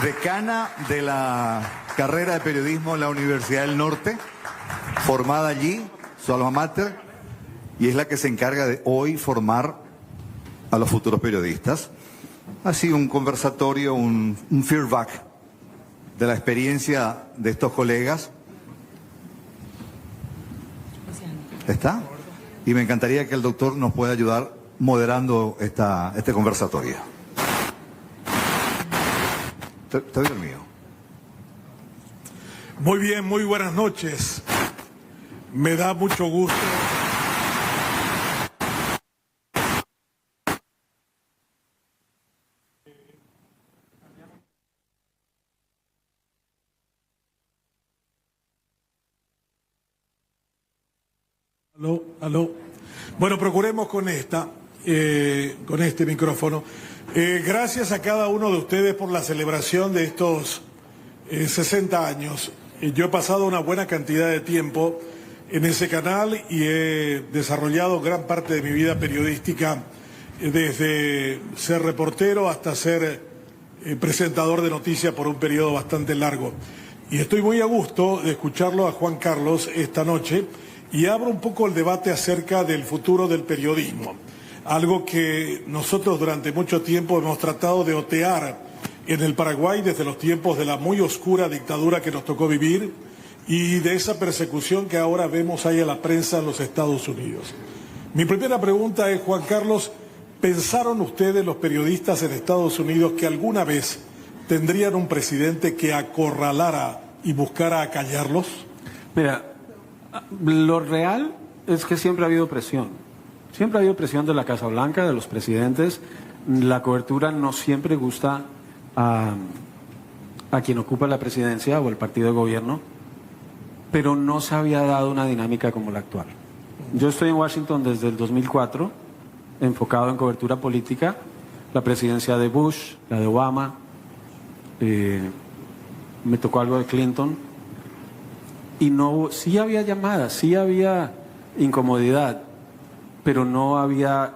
S4: decana de la carrera de periodismo en la Universidad del Norte, formada allí, su alma mater, y es la que se encarga de hoy formar a los futuros periodistas. Así un conversatorio, un feedback de la experiencia de estos colegas. ¿Está? Y me encantaría que el doctor nos pueda ayudar
S6: moderando este conversatorio. Te doy el mío.
S9: Muy bien, muy buenas noches. Me da mucho gusto. Aló. Bueno, procuremos con este micrófono. Gracias a cada uno de ustedes por la celebración de estos 60 años. Yo he pasado una buena cantidad de tiempo en ese canal y he desarrollado gran parte de mi vida periodística, desde ser reportero hasta ser presentador de noticias por un periodo bastante largo. Y estoy muy a gusto de escucharlo a Juan Carlos esta noche y abro un poco el debate acerca del futuro del periodismo, algo que nosotros durante mucho tiempo hemos tratado de otear en el Paraguay desde los tiempos de la muy oscura dictadura que nos tocó vivir y de esa persecución que ahora vemos ahí a la prensa en los Estados Unidos. Mi primera pregunta es, Juan Carlos, ¿pensaron ustedes, los periodistas en Estados Unidos, que alguna vez tendrían un presidente que acorralara y buscara acallarlos?
S8: Mira, lo real es que siempre ha habido presión. Siempre ha habido presión de la Casa Blanca, de los presidentes. La cobertura no siempre gusta a quien ocupa la presidencia o el partido de gobierno, pero no se había dado una dinámica como la actual. Yo estoy en Washington desde el 2004, enfocado en cobertura política, la presidencia de Bush, la de Obama, me tocó algo de Clinton, y sí había llamadas, sí había incomodidad, pero no había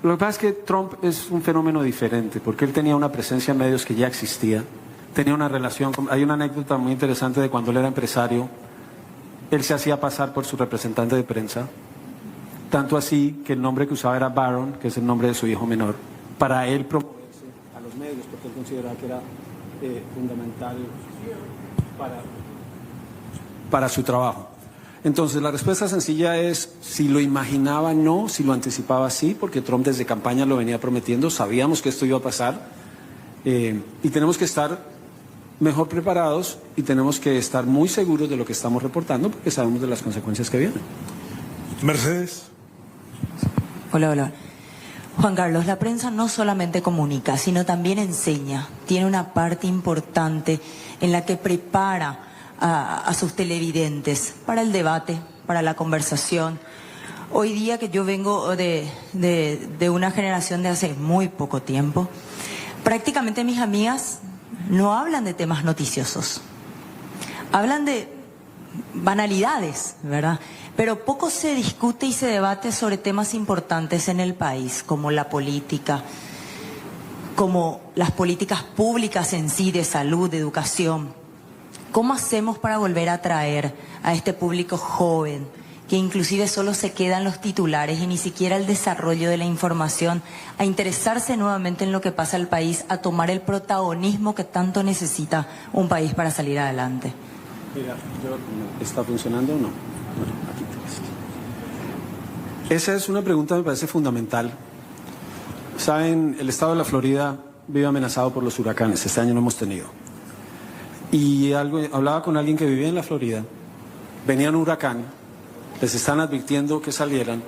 S8: Lo que pasa es que Trump es un fenómeno diferente, porque él tenía una presencia en medios que ya existía, tenía una relación, hay una anécdota muy interesante de cuando él era empresario, él se hacía pasar por su representante de prensa, tanto así que el nombre que usaba era Barron, que es el nombre de su hijo menor, para él promoverse a los medios, porque él consideraba que era fundamental para su trabajo. Entonces, la respuesta sencilla es, si lo imaginaba, no, si lo anticipaba, sí, porque Trump desde campaña lo venía prometiendo, sabíamos que esto iba a pasar, y tenemos que estar mejor preparados y tenemos que estar muy seguros de lo que estamos reportando, porque sabemos de las consecuencias que vienen.
S9: Mercedes.
S10: Hola. Juan Carlos, la prensa no solamente comunica, sino también enseña. Tiene una parte importante en la que prepara a sus televidentes para el debate, para la conversación. Hoy día, que yo vengo de una generación de hace muy poco tiempo, prácticamente mis amigas no hablan de temas noticiosos, hablan de banalidades, ¿verdad? Pero poco se discute y se debate sobre temas importantes en el país, como la política, como las políticas públicas en sí, de salud, de educación. ¿Cómo hacemos para volver a atraer a este público joven, que inclusive solo se queda en los titulares y ni siquiera el desarrollo de la información, a interesarse nuevamente en lo que pasa al país, a tomar el protagonismo que tanto necesita un país para salir adelante?
S8: Mira, ¿está funcionando o no? Esa es una pregunta que me parece fundamental. Saben, el estado de la Florida vive amenazado por los huracanes. Este año no hemos tenido. Y hablaba con alguien que vivía en la Florida. Venía un huracán, les están advirtiendo que salieran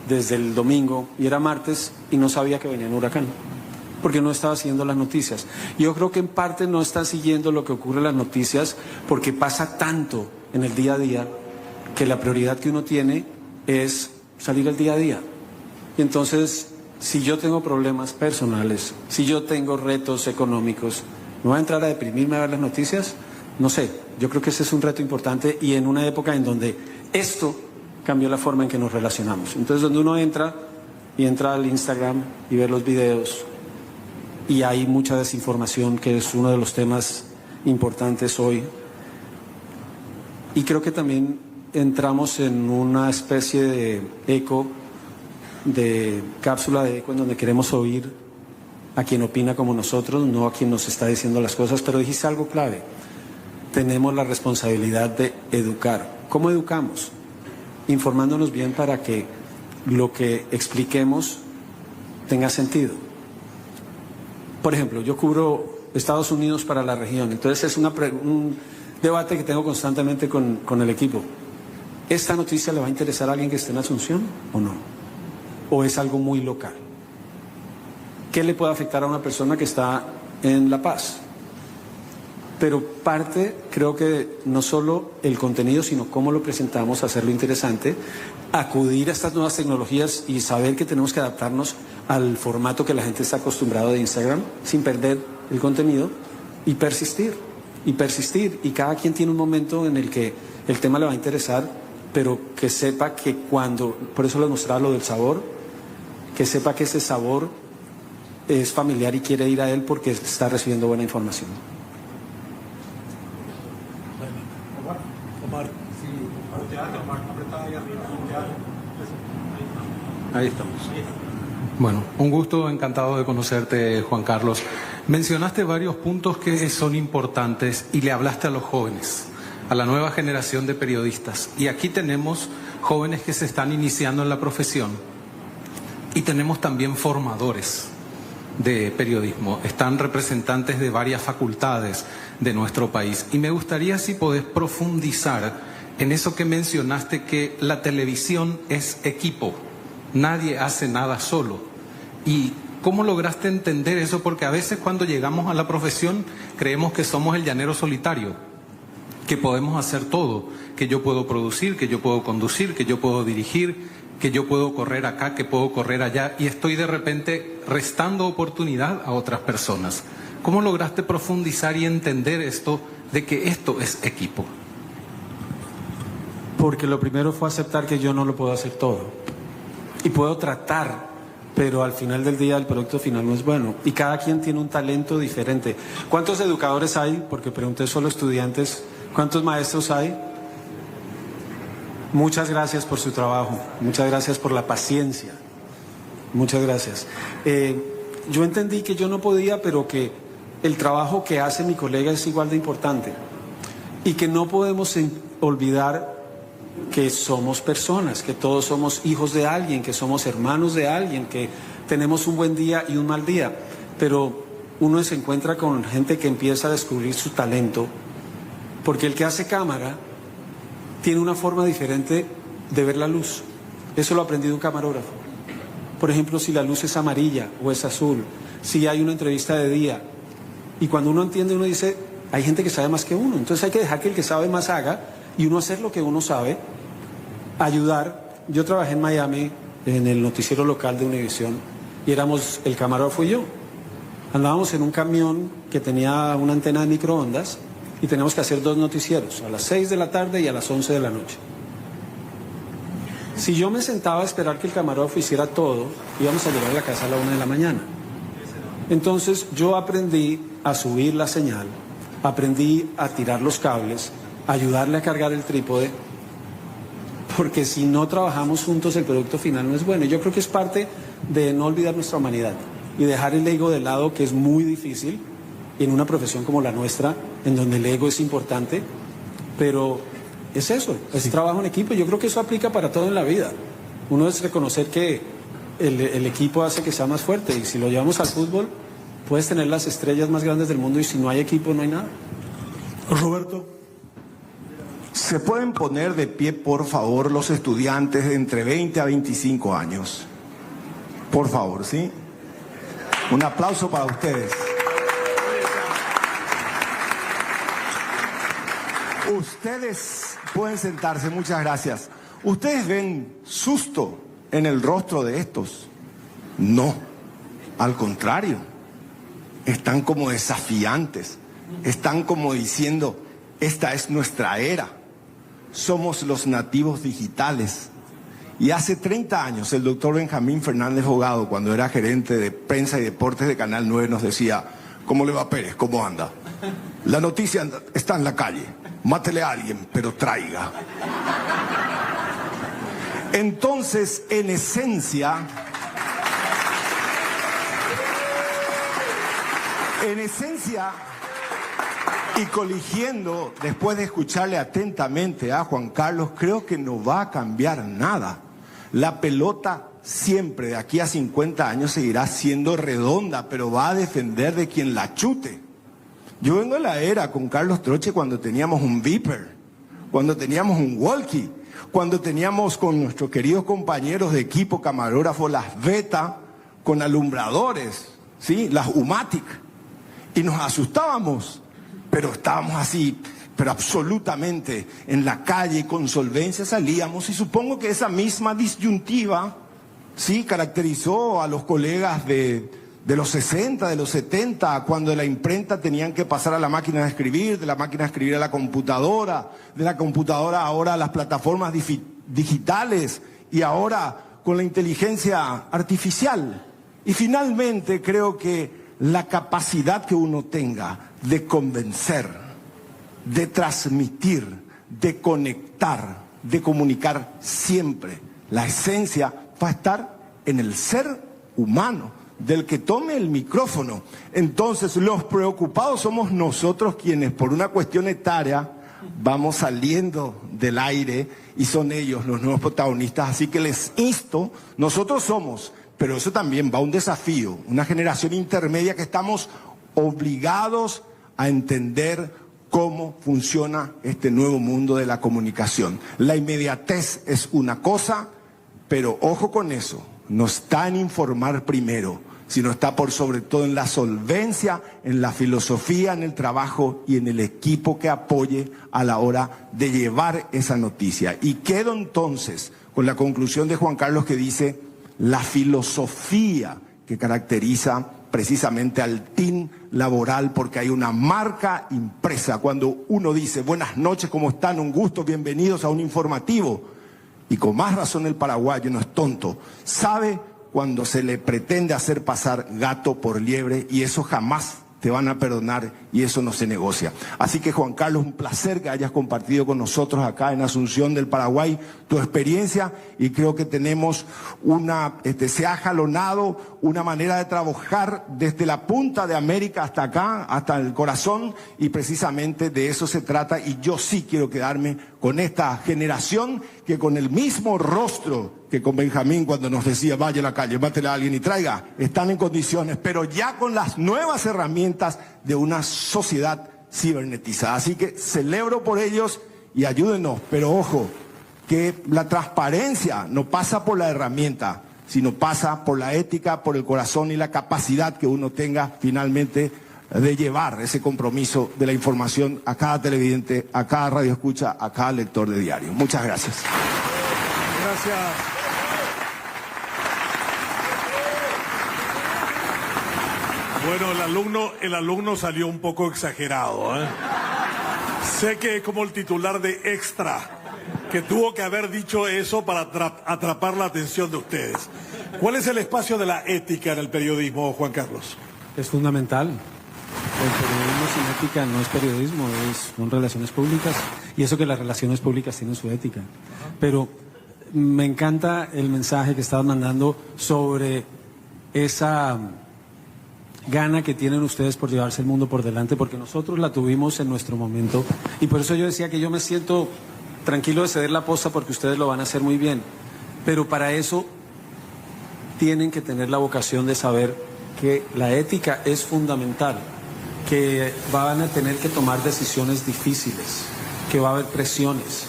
S8: desde el domingo, y era martes, y no sabía que venía un huracán, porque no estaba siguiendo las noticias. Yo creo que en parte no están siguiendo lo que ocurre en las noticias, porque pasa tanto en el día a día, que la prioridad que uno tiene es salir al día a día. Y entonces, si yo tengo problemas personales, si yo tengo retos económicos, ¿me voy a entrar a deprimirme a ver las noticias? No sé, yo creo que ese es un reto importante, y en una época en donde esto cambió la forma en que nos relacionamos. Entonces, donde uno entra al Instagram y ve los videos, y hay mucha desinformación, que es uno de los temas importantes hoy. Y creo que también entramos en una especie de eco, de cápsula de eco, en donde queremos oír a quien opina como nosotros, no a quien nos está diciendo las cosas. Pero dijiste algo clave: tenemos la responsabilidad de educar. ¿Cómo educamos? Informándonos bien para que lo que expliquemos tenga sentido. Por ejemplo, yo cubro Estados Unidos para la región, entonces es un debate que tengo constantemente con el equipo. ¿Esta noticia le va a interesar a alguien que esté en Asunción o no? ¿O es algo muy local? ¿Qué le puede afectar a una persona que está en La Paz? Pero parte, creo que no solo el contenido, sino cómo lo presentamos, hacerlo interesante, acudir a estas nuevas tecnologías y saber que tenemos que adaptarnos al formato que la gente está acostumbrado de Instagram, sin perder el contenido, y persistir, y cada quien tiene un momento en el que el tema le va a interesar, pero que sepa que cuando, por eso les mostraba lo del sabor, que sepa que ese sabor es familiar y quiere ir a él porque está recibiendo buena información.
S11: Ahí estamos. Bueno, un gusto, encantado de conocerte, Juan Carlos. Mencionaste varios puntos que son importantes y le hablaste a los jóvenes, a la nueva generación de periodistas. Y aquí tenemos jóvenes que se están iniciando en la profesión y tenemos también formadores de periodismo. Están representantes de varias facultades de nuestro país. Y me gustaría si podés profundizar en eso que mencionaste, que la televisión es equipo. Nadie hace nada solo. ¿Y cómo lograste entender eso? Porque a veces cuando llegamos a la profesión creemos que somos el llanero solitario, que podemos hacer todo, que yo puedo producir, que yo puedo conducir, que yo puedo dirigir, que yo puedo correr acá, que puedo correr allá, y estoy de repente restando oportunidad a otras personas. ¿Cómo lograste profundizar y entender esto de que esto es equipo?
S8: Porque lo primero fue aceptar que yo no lo puedo hacer todo. Y puedo tratar, pero al final del día el producto final no es bueno. Y cada quien tiene un talento diferente. ¿Cuántos educadores hay? Porque pregunté solo estudiantes. ¿Cuántos maestros hay? Muchas gracias por su trabajo. Muchas gracias por la paciencia. Muchas gracias. Yo entendí que yo no podía, pero que el trabajo que hace mi colega es igual de importante. Y que no podemos olvidar que somos personas, que todos somos hijos de alguien, que somos hermanos de alguien, que tenemos un buen día y un mal día, pero uno se encuentra con gente que empieza a descubrir su talento, porque el que hace cámara tiene una forma diferente de ver la luz. Eso lo aprendí de un camarógrafo. Por ejemplo, si la luz es amarilla o es azul, si hay una entrevista de día, y cuando uno entiende, uno dice, hay gente que sabe más que uno, entonces hay que dejar que el que sabe más haga, y uno hacer lo que uno sabe, ayudar. Yo trabajé en Miami, en el noticiero local de Univisión, y éramos el camarógrafo y yo. Andábamos en un camión que tenía una antena de microondas, y teníamos que hacer 2 noticieros, a las 6 de la tarde y a las 11 de la noche. Si yo me sentaba a esperar que el camarógrafo hiciera todo, íbamos a llegar a la casa a la 1 de la mañana. Entonces yo aprendí a subir la señal, aprendí a tirar los cables, ayudarle a cargar el trípode, porque si no trabajamos juntos el producto final no es bueno. Yo creo que es parte de no olvidar nuestra humanidad y dejar el ego de lado, que es muy difícil en una profesión como la nuestra, en donde el ego es importante, pero es eso, es trabajo en equipo. Yo creo que eso aplica para todo en la vida. Uno es reconocer que el equipo hace que sea más fuerte, y si lo llevamos al fútbol, puedes tener las estrellas más grandes del mundo y si no hay equipo no hay nada.
S9: Roberto.
S12: ¿Se pueden poner de pie, por favor, los estudiantes de entre 20 a 25 años? Por favor, ¿sí? Un aplauso para ustedes. Ustedes pueden sentarse, muchas gracias. ¿Ustedes ven susto en el rostro de estos? No, al contrario. Están como desafiantes, están como diciendo, esta es nuestra era. Somos los nativos digitales. Y hace 30 años el doctor Benjamín Fernández Bogado, cuando era gerente de prensa y deportes de Canal 9, nos decía, ¿cómo le va Pérez? ¿Cómo anda? La noticia está en la calle. Mátele a alguien, pero traiga. Entonces, en esencia, y coligiendo, después de escucharle atentamente a Juan Carlos, creo que no va a cambiar nada. La pelota siempre, de aquí a 50 años, seguirá siendo redonda, pero va a defender de quien la chute. Yo vengo de la era con Carlos Troche cuando teníamos un beeper, cuando teníamos un walkie, cuando teníamos con nuestros queridos compañeros de equipo camarógrafo las Beta con alumbradores, ¿sí? Las Umatic. Y nos asustábamos, pero estábamos así, pero absolutamente en la calle, con solvencia salíamos, y supongo que esa misma disyuntiva, sí, caracterizó a los colegas de los 60, de los 70, cuando de la imprenta tenían que pasar a la máquina de escribir, de la máquina de escribir a la computadora, de la computadora ahora a las plataformas digitales, y ahora con la inteligencia artificial. Y finalmente creo que la capacidad que uno tenga de convencer, de transmitir, de conectar, de comunicar siempre, la esencia va a estar en el ser humano, del que tome el micrófono. Entonces los preocupados somos nosotros quienes por una cuestión etaria vamos saliendo del aire y son ellos los nuevos protagonistas. Así que les insto, nosotros somos, pero eso también va a un desafío, una generación intermedia que estamos obligados a entender cómo funciona este nuevo mundo de la comunicación. La inmediatez es una cosa, pero ojo con eso, no está en informar primero, sino está por sobre todo en la solvencia, en la filosofía, en el trabajo y en el equipo que apoye a la hora de llevar esa noticia. Y quedo entonces con la conclusión de Juan Carlos que dice la filosofía que caracteriza precisamente al team laboral, porque hay una marca impresa. Cuando uno dice buenas noches, ¿cómo están? Un gusto, bienvenidos a un informativo. Y con más razón el paraguayo no es tonto, sabe cuando se le pretende hacer pasar gato por liebre, y eso jamás te van a perdonar y eso no se negocia. Así que Juan Carlos, un placer que hayas compartido con nosotros acá en Asunción del Paraguay tu experiencia, y creo que tenemos se ha jalonado una manera de trabajar desde la punta de América hasta acá, hasta el corazón, y precisamente de eso se trata. Y yo sí quiero quedarme con esta generación que con el mismo rostro que con Benjamín cuando nos decía vaya a la calle, mátele a alguien y traiga, están en condiciones, pero ya con las nuevas herramientas de una sociedad cibernetizada. Así que celebro por ellos y ayúdenos, pero ojo, que la transparencia no pasa por la herramienta, sino pasa por la ética, por el corazón y la capacidad que uno tenga finalmente de llevar ese compromiso de la información a cada televidente, a cada radioescucha, a cada lector de diario. Muchas gracias.
S9: Gracias. Bueno, el alumno salió un poco exagerado, ¿eh? Sé que es como el titular de Extra, que tuvo que haber dicho eso para atrapar la atención de ustedes. ¿Cuál es el espacio de la ética en el periodismo, Juan Carlos?
S8: Es fundamental. El periodismo sin ética no es periodismo, son relaciones públicas, y eso que las relaciones públicas tienen su ética. Pero me encanta el mensaje que estabas mandando sobre esa gana que tienen ustedes por llevarse el mundo por delante, porque nosotros la tuvimos en nuestro momento, y por eso yo decía que yo me siento tranquilo de ceder la posta porque ustedes lo van a hacer muy bien, pero para eso tienen que tener la vocación de saber que la ética es fundamental, que van a tener que tomar decisiones difíciles, que va a haber presiones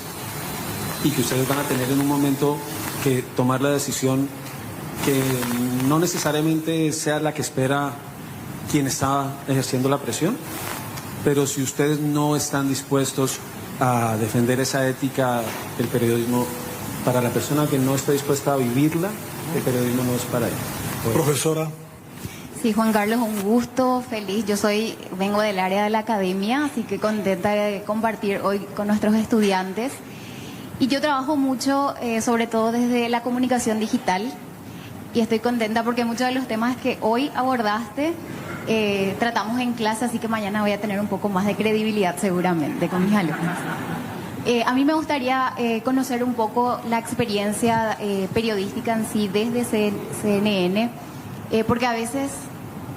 S8: y que ustedes van a tener en un momento que tomar la decisión que no necesariamente sea la que espera quien está ejerciendo la presión, pero si ustedes no están dispuestos a defender esa ética, el periodismo, para la persona que no esté dispuesta a vivirla, el periodismo no es para ella.
S9: Profesora.
S13: Sí, Juan Carlos, un gusto, feliz. Yo vengo del área de la academia, así que contenta de compartir hoy con nuestros estudiantes. Y yo trabajo mucho, sobre todo desde la comunicación digital, y estoy contenta porque muchos de los temas que hoy abordaste tratamos en clase, así que mañana voy a tener un poco más de credibilidad seguramente con mis alumnos. A mí me gustaría conocer un poco la experiencia periodística en sí desde CNN, porque a veces,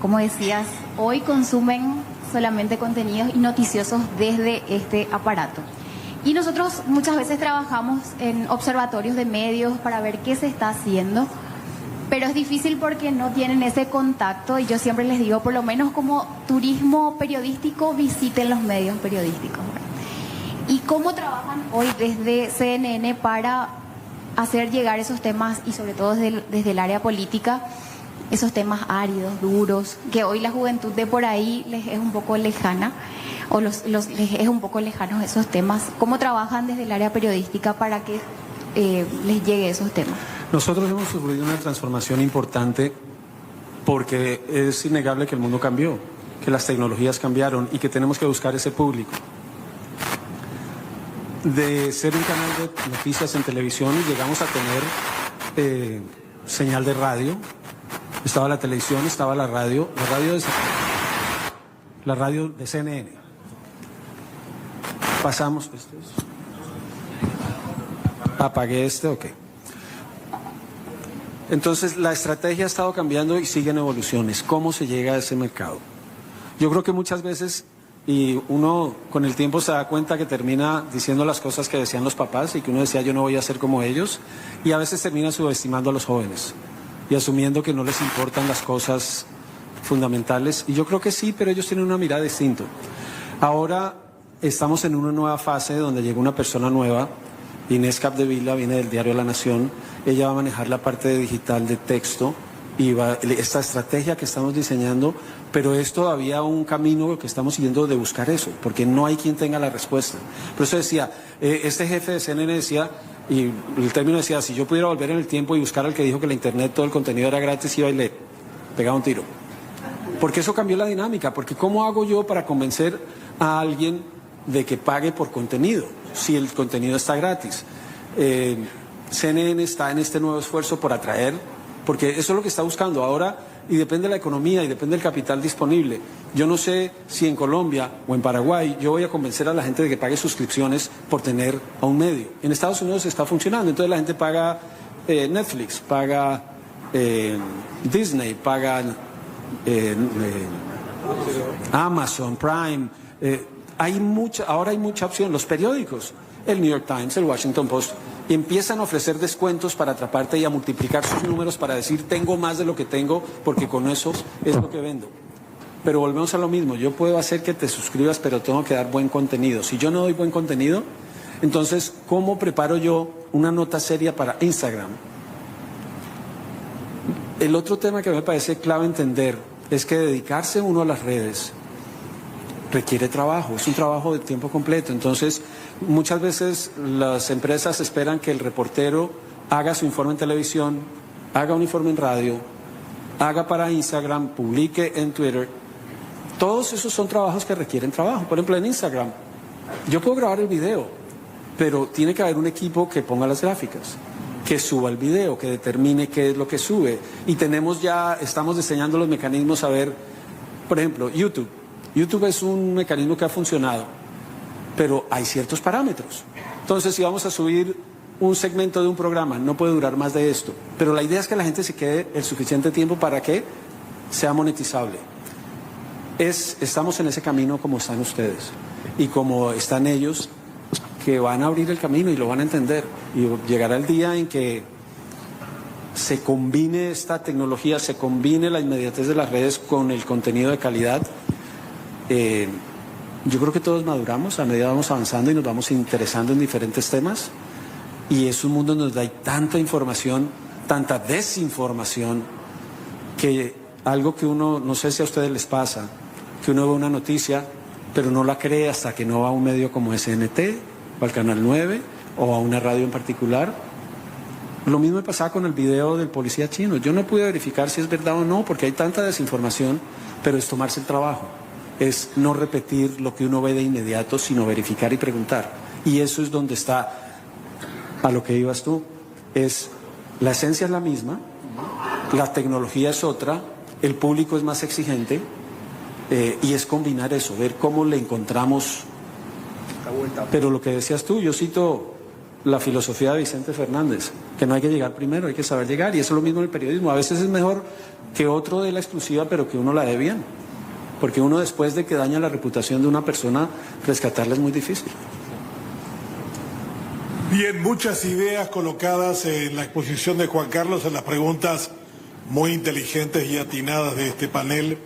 S13: como decías, hoy consumen solamente contenidos noticiosos desde este aparato. Y nosotros muchas veces trabajamos en observatorios de medios para ver qué se está haciendo, pero es difícil porque no tienen ese contacto y yo siempre les digo, por lo menos como turismo periodístico, visiten los medios periodísticos. ¿Y cómo trabajan hoy desde CNN para hacer llegar esos temas y sobre todo desde el área política, esos temas áridos, duros, que hoy la juventud de por ahí les es un poco lejana? O les es un poco lejanos esos temas. ¿Cómo trabajan desde el área periodística para que les llegue esos temas?
S11: Nosotros hemos sufrido una transformación importante porque es innegable que el mundo cambió, que las tecnologías cambiaron y que tenemos que buscar ese público. De ser un canal de noticias en televisión, llegamos a tener señal de radio. Estaba la televisión, estaba la radio de CNN. Pasamos, apagué ok. Entonces la estrategia ha estado cambiando y siguen evoluciones. ¿Cómo se llega a ese mercado? Yo creo que muchas veces, y uno con el tiempo se da cuenta que termina diciendo las cosas que decían los papás y que uno decía yo no voy a ser como ellos, y a veces termina subestimando a los jóvenes y asumiendo que no les importan las cosas fundamentales, y yo creo que sí, pero ellos tienen una mirada distinta. Ahora estamos en una nueva fase donde llega una persona nueva, Inés Capdevila, viene del diario La Nación. Ella va a manejar la parte de digital de texto y esta estrategia que estamos diseñando, pero es todavía un camino que estamos siguiendo de buscar eso, porque no hay quien tenga la respuesta. Por eso decía, este jefe de CNN decía, y el término decía, si yo pudiera volver en el tiempo y buscar al que dijo que la internet, todo el contenido era gratis, iba y le pegaba un tiro. Porque eso cambió la dinámica, porque ¿cómo hago yo para convencer a alguien de que pague por contenido si el contenido está gratis? CNN está en este nuevo esfuerzo por atraer, porque eso es lo que está buscando ahora, y depende de la economía y depende del capital disponible. Yo no sé si en Colombia o en Paraguay yo voy a convencer a la gente de que pague suscripciones por tener a un medio. En Estados Unidos está funcionando, entonces la gente paga Netflix, paga Disney, paga Amazon Prime. Ahora hay mucha opción. Los periódicos, el New York Times, el Washington Post, empiezan a ofrecer descuentos para atraparte y a multiplicar sus números para decir tengo más de lo que tengo porque con eso es lo que vendo. Pero volvemos a lo mismo, yo puedo hacer que te suscribas, pero tengo que dar buen contenido. Si yo no doy buen contenido, entonces ¿cómo preparo yo una nota seria para Instagram? El otro tema que me parece clave entender es que dedicarse uno a las redes requiere trabajo, es un trabajo de tiempo completo. Entonces, muchas veces las empresas esperan que el reportero haga su informe en televisión, haga un informe en radio, haga para Instagram, publique en Twitter. Todos esos son trabajos que requieren trabajo. Por ejemplo, en Instagram, yo puedo grabar el video, pero tiene que haber un equipo que ponga las gráficas, que suba el video, que determine qué es lo que sube. Y estamos diseñando los mecanismos a ver, por ejemplo, YouTube. YouTube es un mecanismo que ha funcionado, pero hay ciertos parámetros. Entonces, si vamos a subir un segmento de un programa, no puede durar más de esto. Pero la idea es que la gente se quede el suficiente tiempo para que sea monetizable. Estamos en ese camino como están ustedes y como están ellos, que van a abrir el camino y lo van a entender. Y llegará el día en que se combine esta tecnología, se combine la inmediatez de las redes con el contenido de calidad. Yo creo que todos maduramos a medida que vamos avanzando y nos vamos interesando en diferentes temas, y es un mundo donde hay tanta información, tanta desinformación, que algo que uno, no sé si a ustedes les pasa, que uno ve una noticia pero no la cree hasta que no va a un medio como SNT o al Canal 9 o a una radio en particular. Lo mismo me pasaba con el video del policía chino. Yo no pude verificar si es verdad o no porque hay tanta desinformación, pero es tomarse el trabajo. Es no repetir lo que uno ve de inmediato, sino verificar y preguntar. Y eso es donde está, a lo que ibas tú, la esencia es la misma, la tecnología es otra, el público es más exigente, y es combinar eso, ver cómo le encontramos. Pero lo que decías tú, yo cito la filosofía de Vicente Fernández, que no hay que llegar primero, hay que saber llegar, y eso es lo mismo en el periodismo. A veces es mejor que otro dé la exclusiva, pero que uno la dé bien. Porque uno, después de que daña la reputación de una persona, rescatarla es muy difícil.
S9: Bien, muchas ideas colocadas en la exposición de Juan Carlos, en las preguntas muy inteligentes y atinadas de este panel.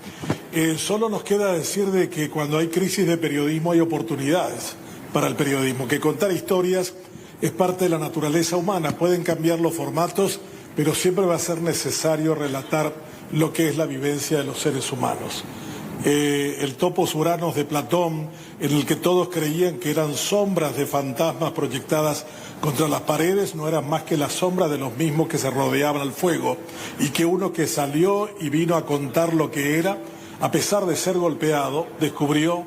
S9: Solo nos queda decir de que cuando hay crisis de periodismo hay oportunidades para el periodismo, que contar historias es parte de la naturaleza humana. Pueden cambiar los formatos, pero siempre va a ser necesario relatar lo que es la vivencia de los seres humanos. El topos uranos de Platón, en el que todos creían que eran sombras de fantasmas proyectadas contra las paredes, no eran más que las sombras de los mismos que se rodeaban al fuego, y que uno que salió y vino a contar lo que era, a pesar de ser golpeado, descubrió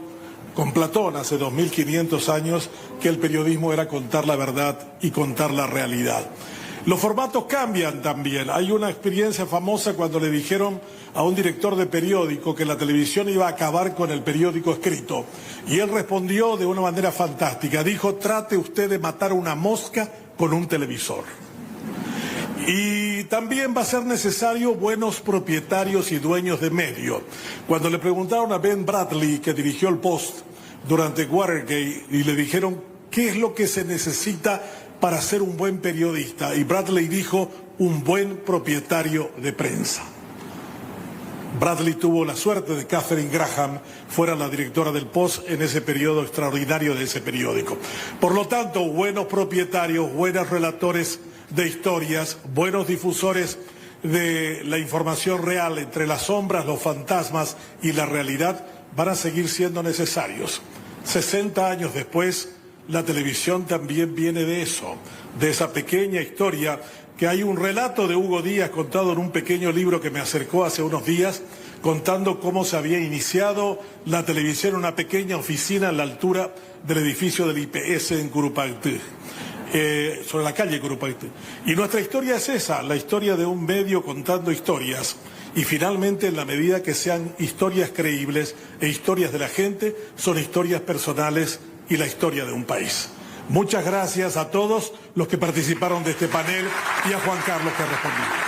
S9: con Platón hace 2500 años que el periodismo era contar la verdad y contar la realidad. Los formatos cambian también. Hay una experiencia famosa cuando le dijeron a un director de periódico que la televisión iba a acabar con el periódico escrito. Y él respondió de una manera fantástica. Dijo, trate usted de matar una mosca con un televisor. Y también va a ser necesario buenos propietarios y dueños de medio. Cuando le preguntaron a Ben Bradley, que dirigió el Post durante Watergate, y le dijeron, ¿qué es lo que se necesita para ser un buen periodista? Y Bradley dijo, un buen propietario de prensa. Bradley tuvo la suerte de que Katharine Graham fuera la directora del Post en ese periodo extraordinario de ese periódico. Por lo tanto, buenos propietarios, buenos relatores de historias, buenos difusores de la información real entre las sombras, los fantasmas y la realidad van a seguir siendo necesarios. 60 años después, la televisión también viene de eso, de esa pequeña historia, que hay un relato de Hugo Díaz contado en un pequeño libro que me acercó hace unos días, contando cómo se había iniciado la televisión en una pequeña oficina a la altura del edificio del IPS en Curupaytí, sobre la calle Curupaytí. Y nuestra historia es esa, la historia de un medio contando historias. Y finalmente, en la medida que sean historias creíbles e historias de la gente, son historias personales y la historia de un país. Muchas gracias a todos los que participaron de este panel y a Juan Carlos que respondió.